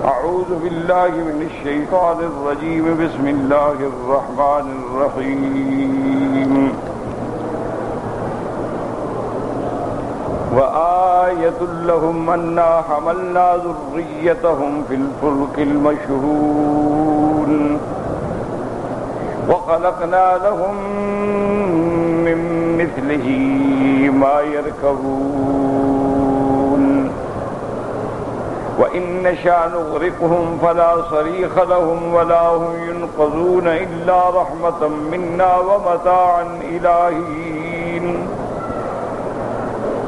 أعوذ بالله من الشيطان الرجيم بسم الله الرحمن الرحيم وآية لهم أنا حملنا ذريتهم في الفلك المشحون وخلقنا لهم من مثله ما يركبون وإن نشأ نغرقهم فلا صريخ لهم ولا هم ينقذون إلا رحمة منا ومتاعا إلى حين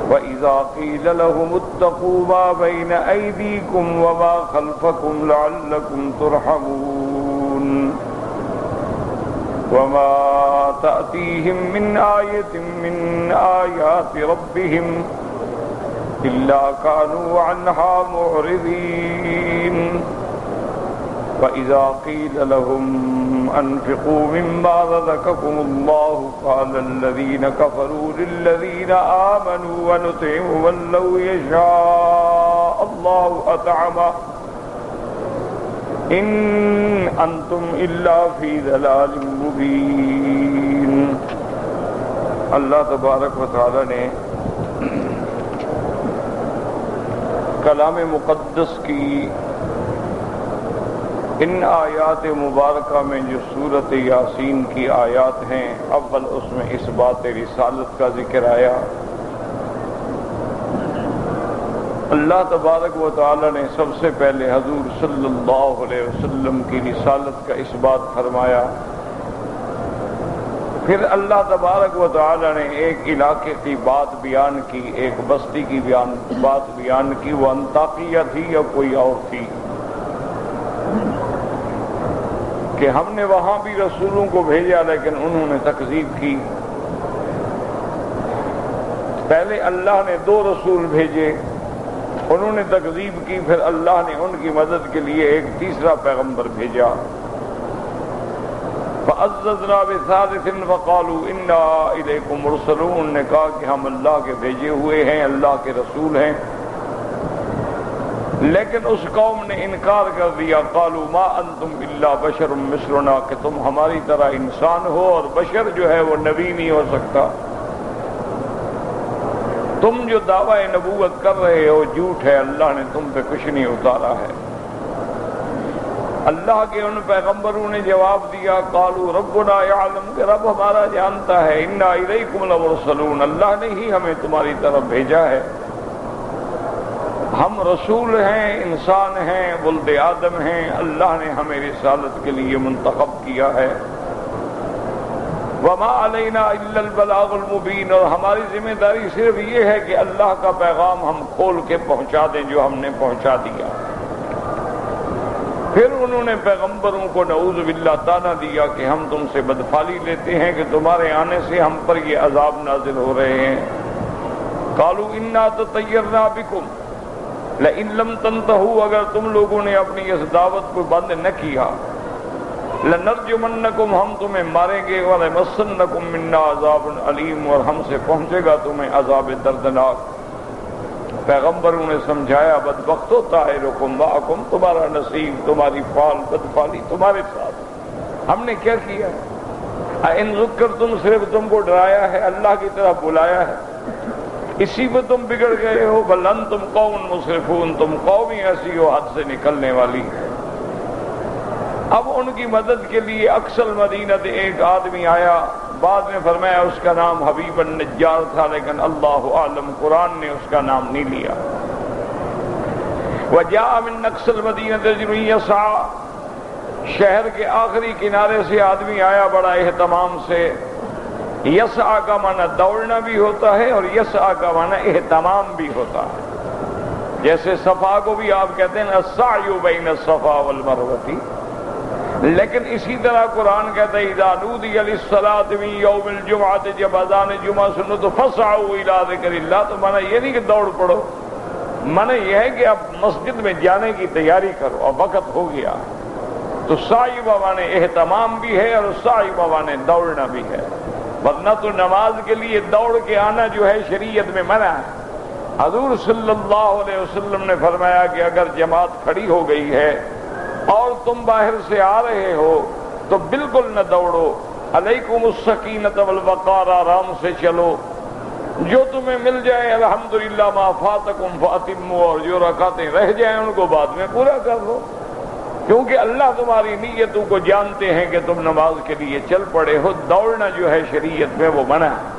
وإذا قيل لهم اتقوا ما بين أيديكم وما خلفكم لعلكم ترحمون وما تأتيهم من آية من آيات ربهم إلا كانوا عنها معرضين وإذا قيل لهم أنفقوا مما رزقكم الله قال الذين كفروا للذين آمنوا ونطعم من لو يشاء الله أطعمه إن أنتم إلا في ضلال مبين۔ اللہ تبارک و تعالی نے کلام مقدس کی ان آیات مبارکہ میں جو سورۃ یاسین کی آیات ہیں، اول اس میں اس بات رسالت کا ذکر آیا۔ اللہ تبارک و تعالی نے سب سے پہلے حضور صلی اللہ علیہ وسلم کی رسالت کا اس بات فرمایا، پھر اللہ تبارک و تعالی نے ایک علاقے کی بات بیان کی، ایک بستی کی بات بیان کی، وہ انطاکیہ تھی یا کوئی اور تھی، کہ ہم نے وہاں بھی رسولوں کو بھیجا لیکن انہوں نے تکذیب کی۔ پہلے اللہ نے 2 رسول بھیجے، انہوں نے تکذیب کی، پھر اللہ نے ان کی مدد کے لیے ایک تیسرا پیغمبر بھیجا۔ فَعَزَّزْنَا بِثَالِثٍ فَقَالُوا إِنَّا إِلَيْكُمْ مُرْسَلُونَ، نے کہا کہ ہم اللہ کے بھیجے ہوئے ہیں، اللہ کے رسول ہیں، لیکن اس قوم نے انکار کر دیا۔ قالوا ما انتم الا بشر مثلنا، کہ تم ہماری طرح انسان ہو اور بشر جو ہے وہ نبی نہیں ہو سکتا، تم جو دعویٰ نبوت کر رہے ہو جھوٹ ہے، اللہ نے تم پہ کچھ نہیں اتارا ہے۔ اللہ کے ان پیغمبروں نے جواب دیا، قالوا ربنا یعلم، کہ رب ہمارا جانتا ہے، انا الیکم لمرسلون، اللہ نے ہی ہمیں تمہاری طرف بھیجا ہے، ہم رسول ہیں، انسان ہیں، ولد آدم ہیں، اللہ نے ہمیں رسالت کے لیے منتخب کیا ہے۔ وما علینا الا البلاغ المبین، اور ہماری ذمہ داری صرف یہ ہے کہ اللہ کا پیغام ہم کھول کے پہنچا دیں جو ہم نے پہنچا دیا۔ پھر انہوں نے پیغمبروں کو نعوذ باللہ طعنہ دیا کہ ہم تم سے بدفعلی لیتے ہیں کہ تمہارے آنے سے ہم پر یہ عذاب نازل ہو رہے ہیں۔ قالوا انا تطیرنا بکم لئن لم تنتہوا، اگر تم لوگوں نے اپنی اس دعوت کو بند نہ کیا، لنرجمنکم، ہم تمہیں ماریں گے، ولمسنکم منا عذاب علیم، اور ہم سے پہنچے گا تمہیں عذاب دردناک۔ پیغمبروں نے سمجھایا، بدبختو طائرکم معکم، تمہارا نصیب، تمہاری فال بدفعلی تمہارے ساتھ، ہم نے کیا کیا؟ ان ذکرتم، صرف تم کو ڈرایا ہے، اللہ کی طرف بلایا ہے، اسی پہ تم بگڑ گئے ہو۔ بل انتم قوم مسرفون، تم قوم ہی ایسی ہو حد سے نکلنے والی۔ اب ان کی مدد کے لیے اکثر مدینہ سے ایک آدمی آیا، بعد میں فرمایا اس کا نام حبیب النجار تھا، لیکن اللہ عالم قرآن نے اس کا نام نہیں لیا۔ وجاء من اقصى المدینہ رجل یسعى، شہر کے آخری کنارے سے آدمی آیا بڑا اہتمام سے۔ یسعى کا معنی دوڑنا بھی ہوتا ہے اور یسعى کا معنی اہتمام بھی ہوتا ہے، جیسے صفا کو بھی آپ کہتے ہیں السعی بین الصفا والمروہ، لیکن اسی طرح قرآن کہتا ہے اذا نودی للصلاۃ من یوم الجمعۃ، جب اذان جمعہ سنو تو فسعوا الی ذکر اللہ، تو معنی یہ نہیں کہ دوڑ پڑو، معنی یہ ہے کہ اب مسجد میں جانے کی تیاری کرو، اب وقت ہو گیا۔ تو سعی معنی اہتمام بھی ہے اور سعی معنی دوڑنا بھی ہے، ورنہ تو نماز کے لیے دوڑ کے آنا جو ہے شریعت میں منع ہے، حضور صلی اللہ علیہ وسلم نے فرمایا کہ اگر جماعت کھڑی ہو گئی ہے اور تم باہر سے آ رہے ہو تو بالکل نہ دوڑو، علیکم السکینۃ والوقار، آرام سے چلو، جو تمہیں مل جائے الحمدللہ، ما فاتکم فاتموا، اور جو رکعتیں رہ جائیں ان کو بعد میں پورا کر لو، کیونکہ اللہ تمہاری نیتوں کو جانتے ہیں کہ تم نماز کے لیے چل پڑے ہو۔ دوڑنا جو ہے شریعت میں وہ منع ہے۔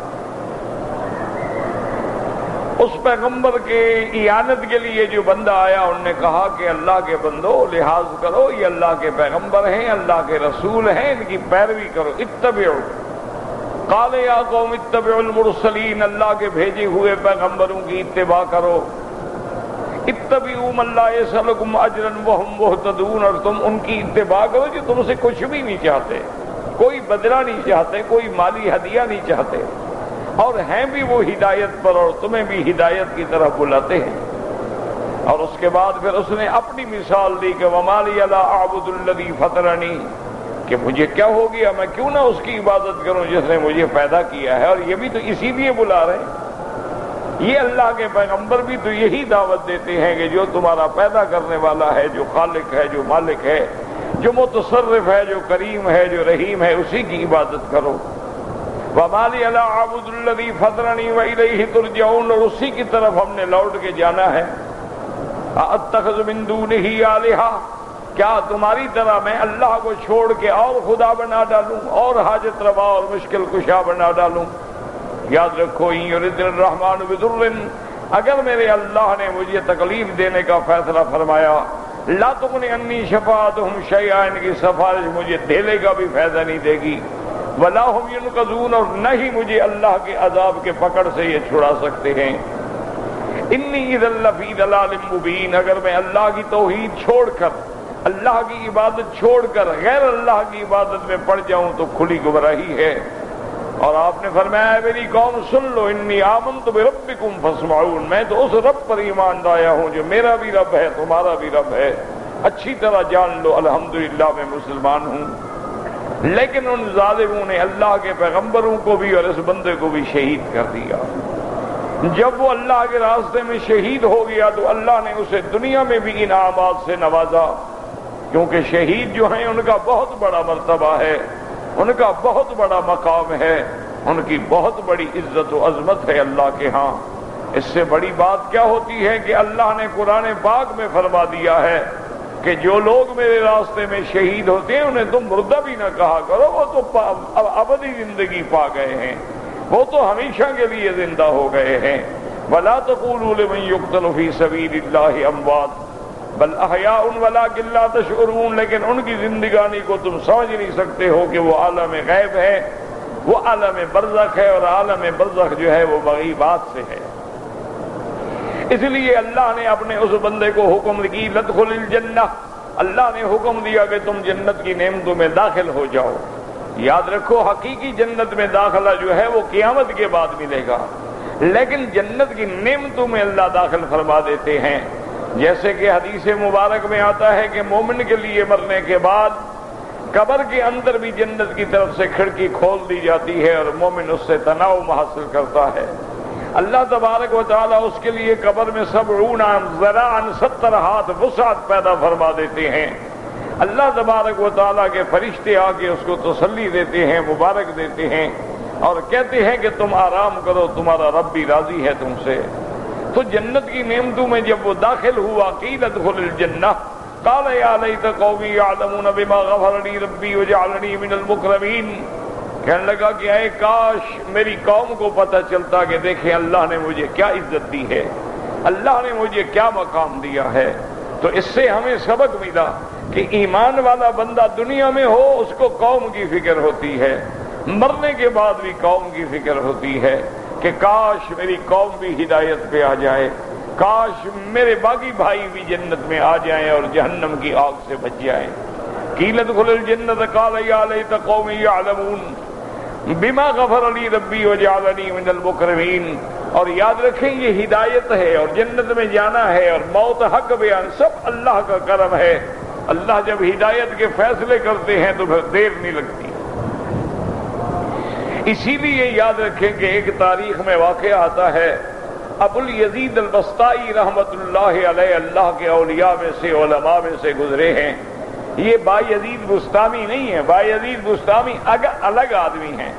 اس پیغمبر کے اعانت کے لیے جو بندہ آیا، انہوں نے کہا کہ اللہ کے بندو لحاظ کرو، یہ اللہ کے پیغمبر ہیں، اللہ کے رسول ہیں، ان کی پیروی کرو، اتبعوا۔ قال یا قوم اتبعوا المرسلین، اللہ کے بھیجے ہوئے پیغمبروں کی اتباع کرو۔ اتبعوا من لا یسألکم اجرا وہم مہتدون، اور تم ان کی اتباع کرو جو تم سے کچھ بھی نہیں چاہتے، کوئی بدلہ نہیں چاہتے، کوئی مالی ہدیہ نہیں چاہتے، اور ہیں بھی وہ ہدایت پر، اور تمہیں بھی ہدایت کی طرف بلاتے ہیں۔ اور اس کے بعد پھر اس نے اپنی مثال دی کہ وَمَا لِيَ لَا أَعْبُدُ الَّذِي فَطَرَنِي، کہ مجھے کیا ہو گیا، میں کیوں نہ اس کی عبادت کروں جس نے مجھے پیدا کیا ہے۔ اور یہ بھی تو اسی لیے بلا رہے ہیں، یہ اللہ کے پیغمبر بھی تو یہی دعوت دیتے ہیں کہ جو تمہارا پیدا کرنے والا ہے، جو خالق ہے، جو مالک ہے، جو متصرف ہے، جو کریم ہے، جو رحیم ہے، اسی کی عبادت کرو۔ وَمَا لِيَ لَا أَعْبُدُ الَّذِي فَطَرَنِي وَإِلَيْهِ تُرْجَعُونَ، اور اسی کی طرف ہم نے لوٹ کے جانا ہے۔ أَأَتَّخِذُ مِن دُونِهِ آلِهَةً، کیا تمہاری طرح میں اللہ کو چھوڑ کے اور خدا بنا ڈالوں، اور حاجت روا اور مشکل کشا بنا ڈالوں؟ یاد رکھو ان یرد الرحمن بضر، اگر میرے اللہ نے مجھے تکلیف دینے کا فیصلہ فرمایا، لا تغنی عنی شفاعتہم شیئا، ان کی سفارش مجھے دھیلے کا بھی فائدہ نہیں دے گی، ولا ہم ینقذون، اور نہ ہی مجھے اللہ کے عذاب کے پکڑ سے یہ چھڑا سکتے ہیں۔ انی اذا لفی ضلال مبین، اگر میں اللہ کی توحید چھوڑ کر، اللہ کی عبادت چھوڑ کر غیر اللہ کی عبادت میں پڑ جاؤں تو کھلی گمراہی ہے۔ اور آپ نے فرمایا ہے میری قوم سن لو، انی آمنت بربکم فاسمعون، میں تو اس رب پر ایمان لایا ہوں جو میرا بھی رب ہے، تمہارا بھی رب ہے، اچھی طرح جان لو الحمدللہ میں مسلمان ہوں۔ لیکن ان ظالموں نے اللہ کے پیغمبروں کو بھی اور اس بندے کو بھی شہید کر دیا۔ جب وہ اللہ کے راستے میں شہید ہو گیا تو اللہ نے اسے دنیا میں بھی انعامات سے نوازا، کیونکہ شہید جو ہیں ان کا بہت بڑا مرتبہ ہے، ان کا بہت بڑا مقام ہے، ان کی بہت بڑی عزت و عظمت ہے اللہ کے ہاں۔ اس سے بڑی بات کیا ہوتی ہے کہ اللہ نے قرآن پاک میں فرما دیا ہے کہ جو لوگ میرے راستے میں شہید ہوتے ہیں انہیں تم مردہ بھی نہ کہا کرو، وہ تو ابدی زندگی پا گئے ہیں، وہ تو ہمیشہ کے لیے زندہ ہو گئے ہیں۔ وَلَا تَقُولُوا لِمَن يُقْتَلُ فِي سَبِيلِ اللَّهِ أَمْوَاتٌ بل احیاء ولا لا تشعرون، لیکن ان کی زندگانی کو تم سمجھ نہیں سکتے ہو کہ وہ عالم غیب ہے، وہ عالم برزخ ہے، اور عالم برزخ جو ہے وہ مغیبات سے ہے۔ اس لیے اللہ نے اپنے اس بندے کو حکم کی لدخل الجنہ، اللہ نے حکم دیا کہ تم جنت کی نعمتوں میں داخل ہو جاؤ۔ یاد رکھو حقیقی جنت میں داخلہ جو ہے وہ قیامت کے بعد ملے گا، لیکن جنت کی نعمتوں میں اللہ داخل فرما دیتے ہیں۔ جیسے کہ حدیث مبارک میں آتا ہے کہ مومن کے لیے مرنے کے بعد قبر کے اندر بھی جنت کی طرف سے کھڑکی کھول دی جاتی ہے اور مومن اس سے تنعم حاصل کرتا ہے۔ اللہ تبارک و تعالیٰ اس کے لیے قبر میں 70 ذراعاً 70 ہاتھ وسعت پیدا فرما دیتے ہیں۔ اللہ تبارک و تعالیٰ کے فرشتے آ کے اس کو تسلی دیتے ہیں، مبارک دیتے ہیں، اور کہتے ہیں کہ تم آرام کرو، تمہارا رب بھی راضی ہے تم سے۔ تو جنت کی نعمتوں میں جب وہ داخل ہوا، قیل ادخل الجنہ قال یا لیت قومی یعلمون بما غفر لی ربی وجعلنی من المکرمین، کہنے لگا کہ اے کاش میری قوم کو پتہ چلتا کہ دیکھیں اللہ نے مجھے کیا عزت دی ہے، اللہ نے مجھے کیا مقام دیا ہے۔ تو اس سے ہمیں سبق ملا کہ ایمان والا بندہ دنیا میں ہو اس کو قوم کی فکر ہوتی ہے، مرنے کے بعد بھی قوم کی فکر ہوتی ہے کہ کاش میری قوم بھی ہدایت پہ آ جائے، کاش میرے باقی بھائی بھی جنت میں آ جائیں اور جہنم کی آگ سے بچ جائیں۔ قیل ادخل الجنۃ قال یا لیت قومی یعلمون بما غفر لی ربی وجعلنی من المکرمین۔ اور یاد رکھیں یہ ہدایت ہے اور جنت میں جانا ہے اور موت حق بیان سب اللہ کا کرم ہے۔ اللہ جب ہدایت کے فیصلے کرتے ہیں تو پھر دیر نہیں لگتی۔ اسی لیے یاد رکھیں کہ ایک تاریخ میں واقعہ آتا ہے ابو الیزید البسطائی رحمت اللہ علیہ اللہ کے اولیاء میں سے علماء میں سے گزرے ہیں. یہ بایزید بستامی نہیں ہے، بایزید بستامی الگ آدمی ہیں.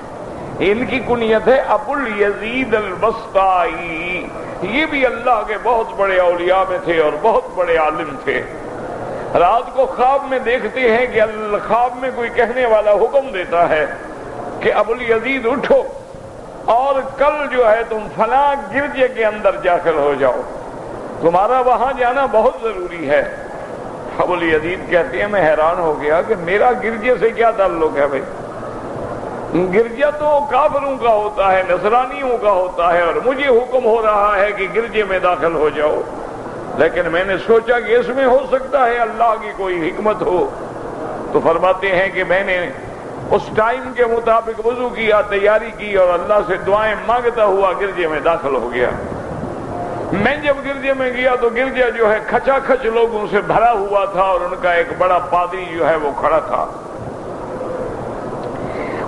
ان کی کنیت ہے ابو الیزید البسطائی. یہ بھی اللہ کے بہت بڑے اولیاء میں تھے اور بہت بڑے عالم تھے. رات کو خواب میں دیکھتے ہیں کہ خواب میں کوئی کہنے والا حکم دیتا ہے کہ ابو الیزید اٹھو اور کل جو ہے تم فلاں گرجے کے اندر داخل ہو جاؤ، تمہارا وہاں جانا بہت ضروری ہے. ابو الیزید کہتے ہیں میں حیران ہو گیا کہ میرا گرجے سے کیا تعلق ہے بھائی؟ گرجا تو کافروں کا ہوتا ہے، نصرانیوں کا ہوتا ہے، اور مجھے حکم ہو رہا ہے کہ گرجے میں داخل ہو جاؤ. لیکن میں نے سوچا کہ اس میں ہو سکتا ہے اللہ کی کوئی حکمت ہو. تو فرماتے ہیں کہ میں نے اس ٹائم کے مطابق وضو کیا، تیاری کی اور اللہ سے دعائیں مانگتا ہوا گرجے میں داخل ہو گیا. میں جب گرجے میں گیا تو گرجا جو ہے کھچا کھچ لوگوں سے بھرا ہوا تھا اور ان کا ایک بڑا پادری جو ہے وہ کھڑا تھا.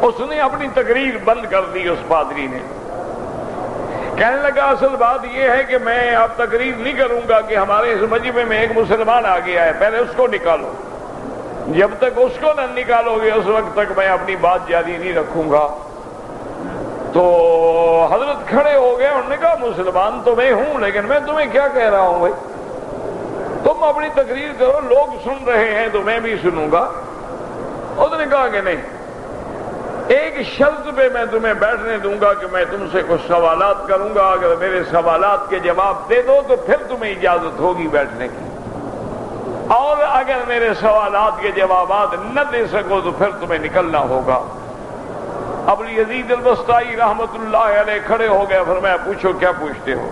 اس نے اپنی تقریر بند کر دی. اس پادری نے کہنے لگا اصل بات یہ ہے کہ میں اب تقریر نہیں کروں گا کہ ہمارے اس مجمع میں ایک مسلمان آ گیا ہے، پہلے اس کو نکالو. جب تک اس کو نہ نکالو گے اس وقت تک میں اپنی بات جاری نہیں رکھوں گا. تو حضرت کھڑے ہو گئے، انہوں نے کہا مسلمان تو میں ہوں لیکن میں تمہیں کیا کہہ رہا ہوں بھائی، تم اپنی تقریر کرو، لوگ سن رہے ہیں تو میں بھی سنوں گا. اس نے کہا کہ نہیں، ایک شرط پہ میں تمہیں بیٹھنے دوں گا کہ میں تم سے کچھ سوالات کروں گا، اگر میرے سوالات کے جواب دے دو تو پھر تمہیں اجازت ہوگی بیٹھنے کی، اور اگر میرے سوالات کے جوابات نہ دے سکو تو پھر تمہیں نکلنا ہوگا. ابو الیزید البسطائی رحمت اللہ علیہ کھڑے ہو گئے، فرمایا پوچھو کیا پوچھتے ہو.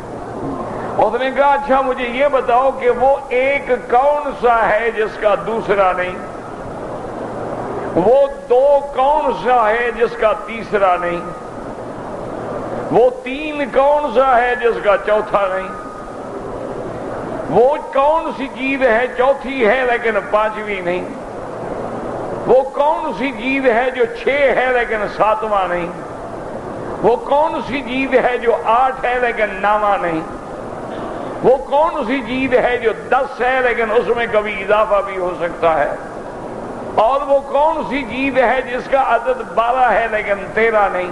اس نے کہا اچھا مجھے یہ بتاؤ کہ وہ ایک کون سا ہے جس کا دوسرا نہیں، وہ دو کون سا ہے جس کا تیسرا نہیں، وہ تین کون سا ہے جس کا چوتھا نہیں، وہ کون سی چیز ہے چوتھی ہے لیکن پانچویں نہیں، وہ کون سی چیز ہے جو 6 ہے لیکن 7واں نہیں، وہ کون سی چیز ہے جو 8 ہے لیکن 9واں نہیں، وہ کون سی چیز ہے جو 10 ہے لیکن اس میں کبھی اضافہ بھی ہو سکتا ہے، اور وہ کون سی چیز ہے جس کا عدد 12 ہے لیکن 13 نہیں،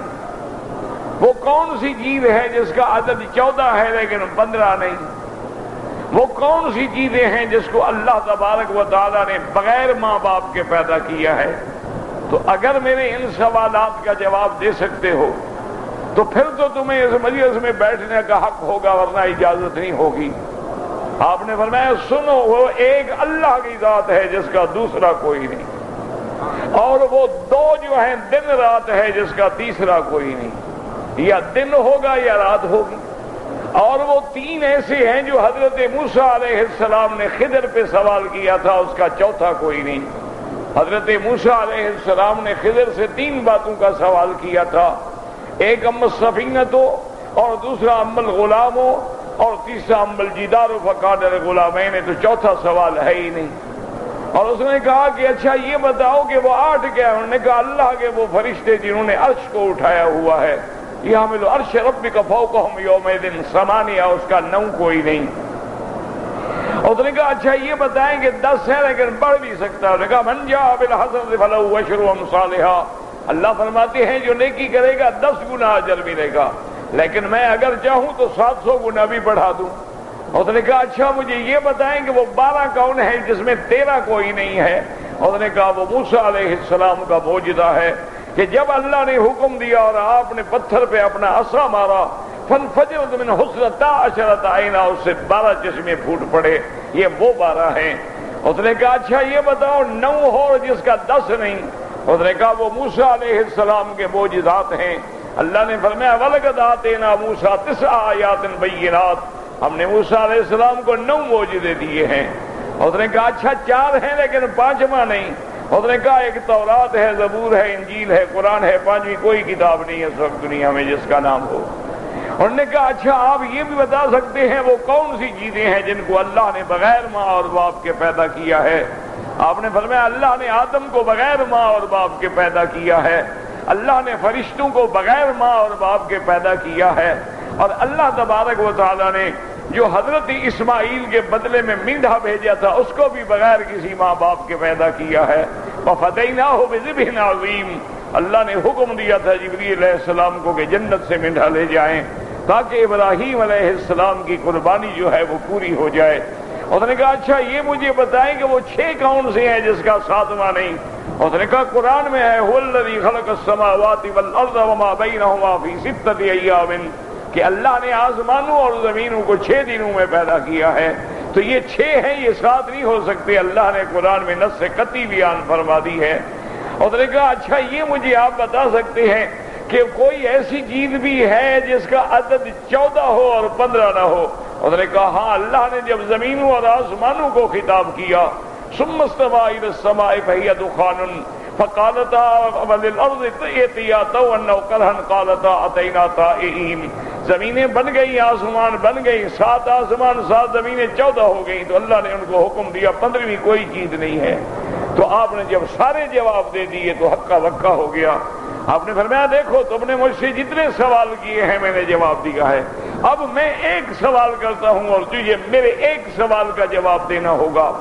وہ کون سی چیز ہے جس کا عدد 14 ہے لیکن 15 نہیں، وہ کون سی چیزیں ہیں جس کو اللہ تبارک و تعالیٰ نے بغیر ماں باپ کے پیدا کیا ہے. تو اگر میرے ان سوالات کا جواب دے سکتے ہو تو پھر تو تمہیں اس مجلس میں بیٹھنے کا حق ہوگا، ورنہ اجازت نہیں ہوگی. آپ نے فرمایا سنو، وہ ایک اللہ کی ذات ہے جس کا دوسرا کوئی نہیں، اور وہ دو جو ہیں دن رات ہے جس کا تیسرا کوئی نہیں، یا دن ہوگا یا رات ہوگی، اور وہ تین ایسے ہیں جو حضرت موسیٰ علیہ السلام نے خضر پہ سوال کیا تھا، اس کا چوتھا کوئی نہیں. حضرت موسیٰ علیہ السلام نے خضر سے 3 باتوں کا سوال کیا تھا، ایک اما السفینۃ اور دوسرا اما الغلام اور تیسرا اما الجدار فقال للغلامین، تو چوتھا سوال ہے ہی نہیں. اور اس نے کہا کہ اچھا یہ بتاؤ کہ وہ 8 کیا ہے؟ انہوں نے کہا اللہ کے وہ فرشتے جنہوں نے عرش کو اٹھایا ہوا ہے، یحمل عرش ربک فوقہم یومئذ 8، اس کا 9 کوئی نہیں. اس نے کہا اچھا یہ بتائیں کہ 10 ہے لیکن بڑھ بھی سکتا ہے. انہوں نے کہا من جاء بالحسنۃ فلہ عشر امثالھا، اللہ فرماتے ہیں جو نیکی کرے گا 10 گنا اجر ملے گا، لیکن میں اگر چاہوں تو 700 گنا بھی بڑھا دوں. اس نے کہا اچھا مجھے یہ بتائیں کہ وہ 12 کون ہے جس میں 13 کوئی نہیں ہے. اس نے کہا وہ موسیٰ علیہ السلام کا معجزہ ہے کہ جب اللہ نے حکم دیا اور آپ نے پتھر پہ اپنا عصا مارا، فانفجرت من حسنتا 10 عینا، اس سے 12 چشمے پھوٹ پڑے. یہ وہ 12 ہیں. اس نے کہا اچھا یہ بتاؤ 9 ہو جس کا 10 نہیں. اس نے کہا وہ موسیٰ علیہ السلام کے معجزات ہیں. اللہ نے فرمایا وَلَقَدْ آتَيْنَا مُوسَىٰ 9 آیات بینات، ہم نے موسیٰ علیہ السلام کو 9 معجزے دیے ہیں. اس نے کہا اچھا 4 ہیں لیکن 5واں نہیں. اس نے کہا ایک تورات ہے، زبور ہے، انجیل ہے، قرآن ہے، 5ویں کوئی کتاب نہیں ہے اس وقت دنیا میں جس کا نام ہو. انہوں نے کہا اچھا آپ یہ بھی بتا سکتے ہیں وہ کون سی چیزیں ہیں جن کو اللہ نے بغیر ماں اور باپ کے پیدا کیا ہے؟ آپ نے فرمایا اللہ نے آدم کو بغیر ماں اور باپ کے پیدا کیا ہے، اللہ نے فرشتوں کو بغیر ماں اور باپ کے پیدا کیا ہے، اور اللہ تبارک و تعالیٰ نے جو حضرت اسماعیل کے بدلے میں مینڈھا بھیجا تھا اس کو بھی بغیر کسی ماں باپ کے پیدا کیا ہے. وَفَدَيْنَاهُ بِذِبْحٍ عَظِيمٍ. اللہ نے حکم دیا تھا جبریل علیہ السلام کو کہ جنت سے مینڈھا لے جائیں تاکہ ابراہیم علیہ السلام کی قربانی جو ہے وہ پوری ہو جائے. اس نے کہا اچھا یہ مجھے بتائیں کہ وہ 6 کون سے ہیں جس کا 7واں نہیں؟ اس نے کہا قرآن میں ہے هُوَ الَّذِي خَلَقَ السَّمَاوَاتِ وَالْأَرْضَ وَمَا بَيْنَهُمَا فِي 6 أَيَّامٍ کہ اللہ نے آسمانوں اور زمینوں کو 6 دنوں میں پیدا کیا ہے. تو یہ 6 ہیں، یہ 7 نہیں ہو سکتے. اللہ نے قرآن میں نص قطعی بیان فرما دی ہے. اور نے کہا اچھا یہ مجھے آپ بتا سکتے ہیں کہ کوئی ایسی چیز بھی ہے جس کا عدد 14 ہو اور 15 نہ ہو؟ اور نے کہا ہاں، اللہ نے جب زمینوں اور آسمانوں کو خطاب کیا ثم استوى إلى السماء فهي دخان فقالتا وللأرض ائتيا طوعا أو كرها قالتا أتينا طائعين. زمینیں بن گئی، آسمان بن گئی، 7 آسمان 7 زمینیں 14 ہو گئی. تو اللہ نے ان کو حکم دیا 15ویں کوئی چیز نہیں ہے. تو آپ نے جب سارے جواب دے دیے تو ہکا بکا ہو گیا. آپ نے فرمایا دیکھو تم نے مجھ سے جتنے سوال کیے ہیں میں نے جواب دیا ہے، اب میں ایک سوال کرتا ہوں اور تجھے میرے ایک سوال کا جواب دینا ہوگا.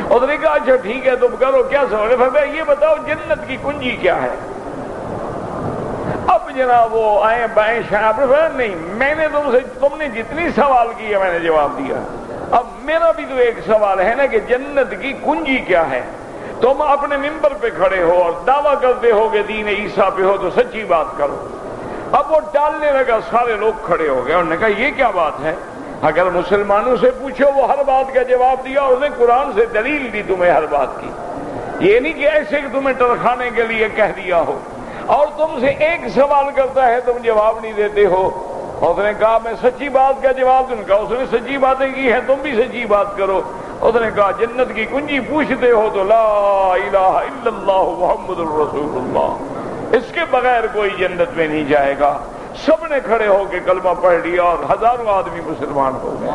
اور نے کہا اچھا ٹھیک ہے تم کرو، کیا سوال ہے؟ فرمایا یہ بتاؤ جنت کی کنجی کیا ہے؟ اب جناب وہ آئے بائیں شاہ. آپ نے فرمایا نہیں، میں نے تم نے جتنی سوال کی ہے میں نے جواب دیا. اب میرا بھی تو ایک سوال ہے نا کہ جنت کی کنجی کیا ہے؟ تم اپنے ممبر پہ کھڑے ہو اور دعویٰ کرتے ہو کہ دین عیسیٰ پہ ہو تو سچی بات کرو. اب وہ ٹالنے لگا، سارے لوگ کھڑے ہو گئے. انہوں نے کہا یہ کیا بات ہے؟ اگر مسلمانوں سے پوچھو وہ ہر بات کا جواب دیا، اس نے قرآن سے دلیل دی تمہیں ہر بات کی. یہ نہیں کہ ایسے کہ تمہیں ٹرکھانے کے لیے کہہ دیا ہو. اور تم سے ایک سوال کرتا ہے تم جواب نہیں دیتے ہو. اس نے کہا میں سچی بات کا جواب دوں گا. اس نے سچی باتیں کی ہیں، تم بھی سچی بات کرو. اس نے کہا جنت کی کنجی پوچھتے ہو تو لا الہ الا اللہ محمد الرسول اللہ، اس کے بغیر کوئی جنت میں نہیں جائے گا. سب نے کھڑے ہو کے کلمہ پڑھ لیا اور ہزاروں آدمی مسلمان ہو گئے.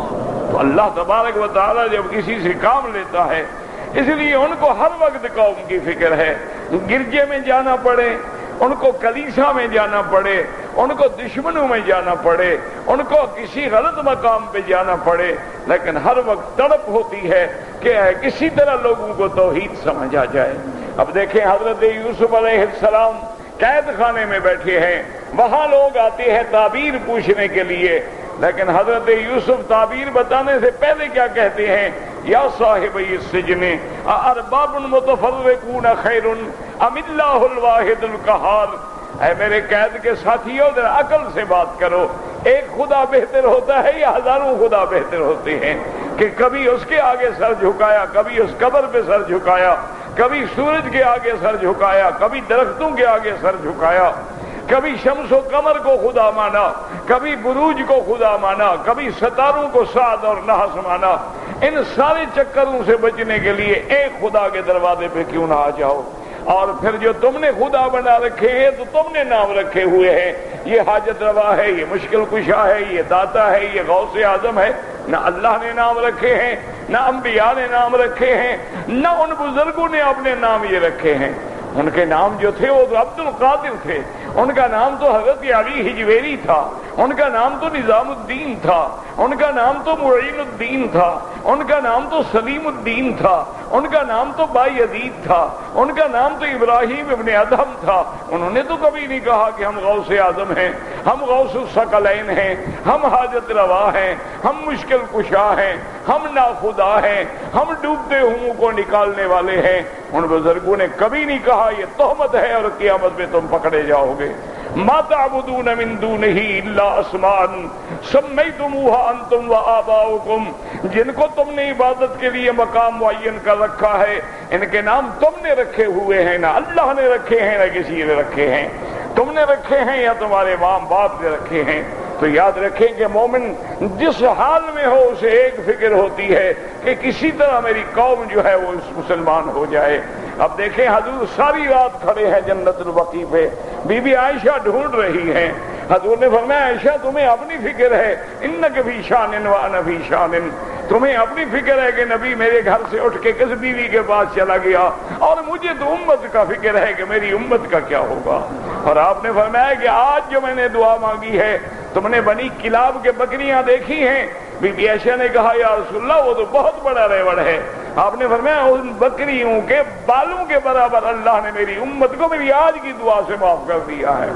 تو اللہ تبارک و تعالیٰ جب کسی سے کام لیتا ہے اس لیے ان کو ہر وقت قوم کی فکر ہے. گرجے میں جانا پڑے، ان کو کلیسا میں جانا پڑے، ان کو دشمنوں میں جانا پڑے، ان کو کسی غلط مقام پہ جانا پڑے، لیکن ہر وقت تڑپ ہوتی ہے کہ کسی طرح لوگوں کو توحید سمجھ آ جائے. اب دیکھیں حضرت یوسف علیہ السلام قید خانے میں بیٹھے ہیں، وہاں لوگ آتے ہیں تعبیر پوچھنے کے لیے، لیکن حضرت یوسف تعبیر بتانے سے پہلے کیا کہتے ہیں؟ یا صاحب السجن ارباب متفرقون خیر ام اللہ الواحد القہار. اے میرے قید کے ساتھیوں ذرا عقل سے بات کرو، ایک خدا بہتر ہوتا ہے یا ہزاروں خدا بہتر ہوتے ہیں؟ کہ کبھی اس کے آگے سر جھکایا، کبھی اس قبر پہ سر جھکایا، کبھی سورج کے آگے سر جھکایا، کبھی درختوں کے آگے سر جھکایا، کبھی شمس و قمر کو خدا مانا، کبھی بروج کو خدا مانا، کبھی ستاروں کو سعد اور نحس مانا. ان سارے چکروں سے بچنے کے لیے ایک خدا کے دروازے پہ کیوں نہ آ جاؤ؟ اور پھر جو تم نے خدا بنا رکھے ہیں تو تم نے نام رکھے ہوئے ہیں، یہ حاجت روا ہے، یہ مشکل کشا ہے، یہ داتا ہے، یہ غوث اعظم ہے. نہ اللہ نے نام رکھے ہیں، نہ انبیاء نے نام رکھے ہیں، نہ ان بزرگوں نے اپنے نام یہ رکھے ہیں. ان کے نام جو تھے وہ تو عبد القادر تھے، ان کا نام تو حضرت علی حجویری تھا، ان کا نام تو نظام الدین تھا، ان کا نام تو معین الدین تھا، ان کا نام تو سلیم الدین تھا، ان کا نام تو بائی عدید تھا، ان کا نام تو ابراہیم ابن ادہم تھا. انہوں نے تو کبھی نہیں کہا کہ ہم غوث اعظم ہیں، ہم غوث الثقلین ہیں، ہم حاجت روا ہیں، ہم مشکل کشا ہیں، ہم ناخدا ہیں، ہم ڈوبتے ہوں کو نکالنے والے ہیں. ان بزرگوں نے کبھی نہیں کہا یہ تہمت ہے اور قیامت میں تم پکڑے جاؤ گے. ما تعبدون من دونہ الا اسماء سمیتموها انتم وآباؤکم، جن کو تم نے عبادت کے لیے مقام معین کر رکھا ہے ان کے نام تم نے رکھے ہوئے ہیں، نہ اللہ نے رکھے ہیں نہ کسی نے رکھے ہیں. تم نے رکھے ہیں یا تمہارے ماں باپ نے رکھے ہیں. تو یاد رکھیں کہ مومن جس حال میں ہو اسے ایک فکر ہوتی ہے کہ کسی طرح میری قوم جو ہے وہ مسلمان ہو جائے. اب دیکھیں حضور ساری رات کھڑے ہیں جنت البقیع پہ، بی بی عائشہ ڈھونڈ رہی ہیں. حضور نے فرمایا عائشہ تمہیں اپنی فکر ہے، انک فی شان وانا فی شان، تمہیں اپنی فکر ہے کہ نبی میرے گھر سے اٹھ کے کس بیوی کے پاس چلا گیا، اور مجھے تو امت کا فکر ہے کہ میری امت کا کیا ہوگا. اور آپ نے فرمایا کہ آج جو میں نے دعا مانگی ہے تم نے بنی کلاب کے بکریاں دیکھی ہیں؟ بی بی عائشہ نے کہا یا رسول اللہ وہ تو بہت بڑا ریوڑ ہے۔ آپ نے فرمایا ان بکریوں کے بالوں کے برابر اللہ نے میری امت کو میری آج کی دعا سے معاف کر دیا ہے۔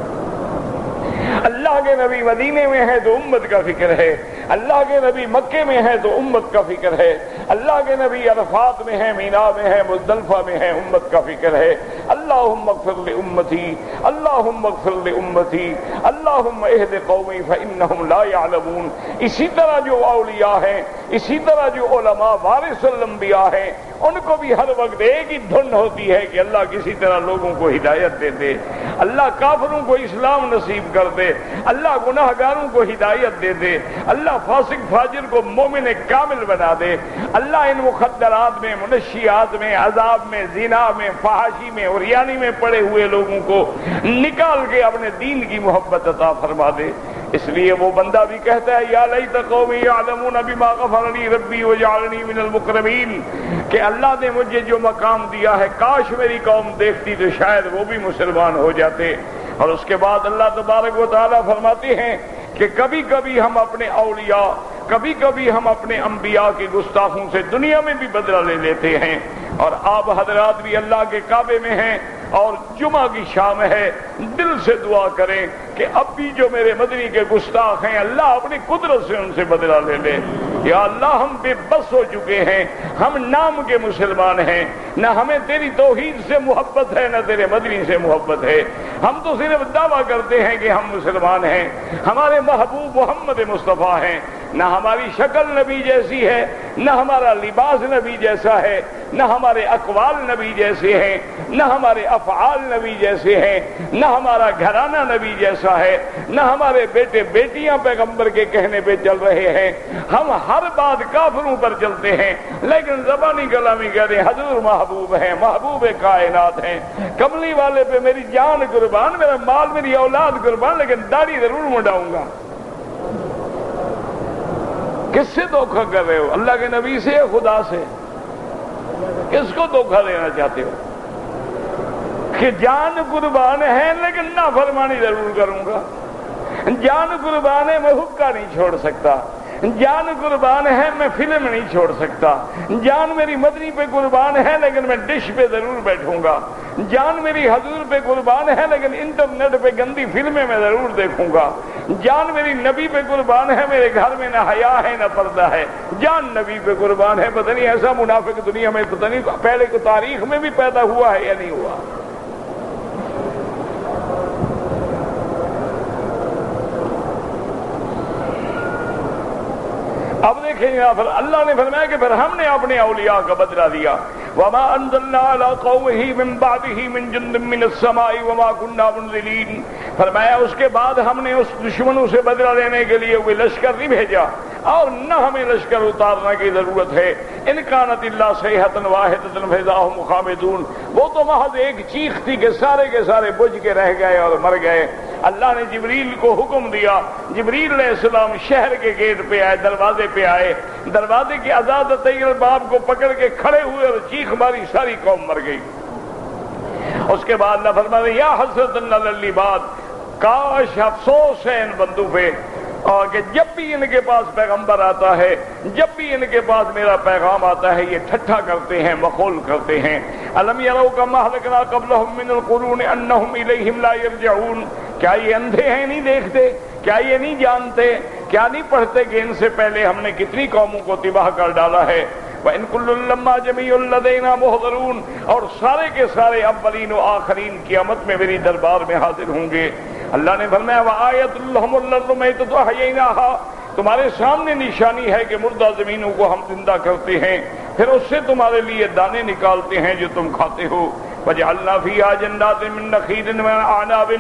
اللہ کے نبی مدینے میں ہے تو امت کا فکر ہے، اللہ کے نبی مکے میں ہے تو امت کا فکر ہے، اللہ کے نبی عرفات میں ہے، مینا میں ہے، مزدلفہ میں ہے، امت کا فکر ہے۔ اللہم اغفر لامتی، اللہم اغفر لامتی، اللہم اہد قومی فانہم لا یعلمون۔ اسی طرح جو اولیاء ہیں، اسی طرح جو علماء وارث الانبیاء ہیں، ان کو بھی ہر وقت ایک ہی دھن ہوتی ہے کہ اللہ کسی طرح لوگوں کو ہدایت دے دے، اللہ کافروں کو اسلام نصیب کر دے، اللہ گناہ گاروں کو ہدایت دے دے، اللہ فاسق فاجر کو مومن کامل بنا دے، اللہ ان مخدرات میں، منشیات میں، عذاب میں، زنا میں، فحاشی میں، عریانی میں پڑے ہوئے لوگوں کو نکال کے اپنے دین کی محبت عطا فرما دے۔ اس لیے وہ بندہ بھی کہتا ہے یا لیت قومی یعلمون بما غفر لی ربی وجعلنی من المکرمین، کہ اللہ نے مجھے جو مقام دیا ہے کاش میری قوم دیکھتی تو شاید وہ بھی مسلمان ہو جاتے۔ اور اس کے بعد اللہ تبارک و تعالیٰ فرماتے ہیں کہ کبھی کبھی ہم اپنے اولیاء، کبھی کبھی ہم اپنے انبیاء کی گستاخوں سے دنیا میں بھی بدلہ لے لیتے ہیں۔ اور آپ حضرات بھی اللہ کے کعبے میں ہیں اور جمعہ کی شام ہے، دل سے دعا کریں کہ اب بھی جو میرے مدنی کے گستاخ ہیں اللہ اپنی قدرت سے ان سے بدلہ لے لے۔ یا اللہ ہم بے بس ہو چکے ہیں، ہم نام کے مسلمان ہیں، نہ ہمیں تیری توحید سے محبت ہے نہ تیرے مدنی سے محبت ہے۔ ہم تو صرف دعویٰ کرتے ہیں کہ ہم مسلمان ہیں، ہمارے محبوب محمد مصطفیٰ ہیں، نہ ہماری شکل نبی جیسی ہے، نہ ہمارا لباس نبی جیسا ہے، نہ ہمارے اقوال نبی جیسے ہیں، نہ ہمارے افعال نبی جیسے ہیں، نہ ہمارا گھرانہ نبی جیسا ہے، نہ ہمارے بیٹے بیٹیاں پیغمبر کے کہنے پہ چل رہے ہیں۔ ہم ہر بات کافروں پر چلتے ہیں لیکن زبانی کلامی کہتے ہیں حضور محبوب ہیں، محبوب کائنات ہیں، کملی والے پہ میری جان قربان، میرا مال میری اولاد قربان، لیکن داڑھی ضرور منڈاؤں گا۔ کس سے دھوکہ کر رہے ہو؟ اللہ کے نبی سے یا خدا سے؟ کس کو دھوکہ دینا چاہتے ہو؟ کہ جان قربان ہے لیکن نافرمانی ضرور کروں گا، جان قربان ہے میں حقہ نہیں چھوڑ سکتا، جان قربان ہے میں فلم نہیں چھوڑ سکتا، جان میری مدنی پہ قربان ہے لیکن میں ڈش پہ ضرور بیٹھوں گا، جان میری حضور پہ قربان ہے لیکن انٹرنیٹ پہ گندی فلمیں میں ضرور دیکھوں گا، جان میری نبی پہ قربان ہے، میرے گھر میں نہ حیا ہے نہ پردہ ہے، جان نبی پہ قربان ہے۔ پتہ نہیں ایسا منافق دنیا میں پتہ نہیں پہلے کو تاریخ میں بھی پیدا ہوا ہے یا نہیں ہوا۔ اب دیکھیں یہاں پر اللہ نے فرمایا کہ پھر ہم نے اپنے اولیاء کا بدلہ دیا۔ وما انزلنا على قومه من بعده من جند من السماء وما كنا منزلين، فرمایا اس کے بعد ہم نے اس دشمنوں سے بدلہ لینے کے لیے وہ لشکر نہیں بھیجا اور نہ ہمیں لشکر اتارنے کی ضرورت ہے۔ ان كانت الا صيحة واحدة فإذا هم خامدون، وہ تو محض ایک چیخ تھی کہ سارے کے سارے بجھ کے رہ گئے اور مر گئے۔ اللہ نے جبریل کو حکم دیا، جبریل علیہ السلام شہر کے گیٹ پہ آئے، دروازے پہ آئے، دروازے کی عزازت الباب کو پکڑ کے کھڑے ہوئے اور چیخ ماری، ساری قوم مر گئی۔ اس کے بعد اللہ فرماتے یا حسرت علی العباد، کاش افسوس ہے ان بندوں پہ، اور کہ جب بھی ان کے پاس پیغمبر آتا ہے، جب بھی ان کے پاس میرا پیغام آتا ہے یہ ٹھٹھا کرتے ہیں، مخول کرتے ہیں۔ الم یروا کما اہلکنا قبلہم من القرون انہم الیہم لا یرجعون، کیا یہ اندھے ہیں نہیں دیکھتے؟ کیا یہ نہیں جانتے؟ کیا نہیں پڑھتے کہ ان سے پہلے ہم نے کتنی قوموں کو تباہ کر ڈالا ہے؟ وَإِن كُلٌّ لَمَّا جَمِيعٌ لَّدَيْنَا مُحْضَرُونَ، اور سارے کے سارے اولین و آخرین قیامت میں میری دربار میں حاضر ہوں گے۔ اللہ نے فرمایا وَآيَةٌ لَّهُمُ الْأَرْضُ مَيْتَةٌ أَحْيَيْنَاهَا، تمہارے سامنے نشانی ہے کہ مردہ زمینوں کو ہم زندہ کرتے ہیں، پھر اس سے تمہارے لیے دانے نکالتے ہیں جو تم کھاتے ہو۔ وَجَعَلْنَا فِيهَا جَنَّاتٍ مِّن نَخِيلٍ وَأَعْنَابٍ،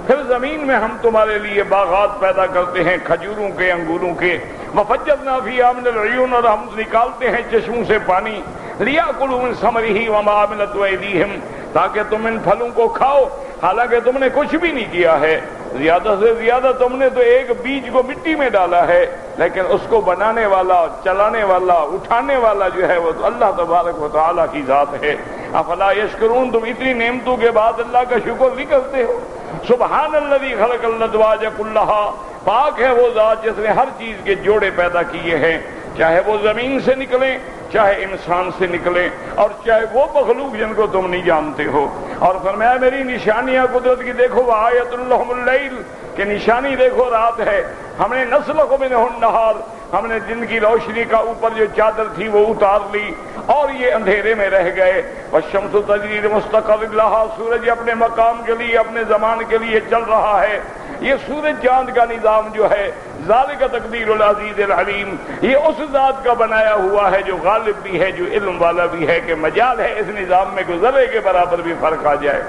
پھر زمین میں ہم تمہارے لیے باغات پیدا کرتے ہیں کھجوروں کے، انگوروں کے۔ وَفَجَّرْنَا فِيهَا مِنَ الْعُيُونِ، اور ہم نکالتے ہیں چشموں سے پانی۔ لِيَأْكُلُوا مِن ثَمَرِهِ وَمَا عَمِلَتْهُ أَيْدِيهِمْ، تاکہ تم ان پھلوں کو کھاؤ حالانکہ تم نے کچھ بھی نہیں کیا ہے، زیادہ سے زیادہ تم نے تو ایک بیج کو مٹی میں ڈالا ہے، لیکن اس کو بنانے والا، چلانے والا، اٹھانے والا جو ہے وہ تو اللہ تبارک و تعالیٰ کی ذات ہے۔ افلا یشکرون، تم اتنی نعمتوں کے بعد اللہ کا شکر نہیں کرتے ہو؟ سبحان الذی خلق الازواج کلھا، پاک ہے وہ ذات جس نے ہر چیز کے جوڑے پیدا کیے ہیں، چاہے وہ زمین سے نکلیں، چاہے انسان سے نکلیں، اور چاہے وہ مخلوق جن کو تم نہیں جانتے ہو۔ اور فرمایا میری نشانیاں قدرت کی دیکھو، وآیۃ لہم اللیل، کہ نشانی دیکھو رات ہے، ہم نے نسلخ منہ النہار، ہم نے دن کی روشنی کا اوپر جو چادر تھی وہ اتار لی اور یہ اندھیرے میں رہ گئے۔ والشمس تجری لمستقر لہا، سورج اپنے مقام کے لیے اپنے زمان کے لیے چل رہا ہے۔ یہ سورج چاند کا نظام جو ہے، ذالک تقدیر العزیز العلیم، یہ اس ذات کا بنایا ہوا ہے جو غالب بھی ہے، جو علم والا بھی ہے، کہ مجال ہے اس نظام میں کہ ذرے کے برابر بھی فرق آ جائے۔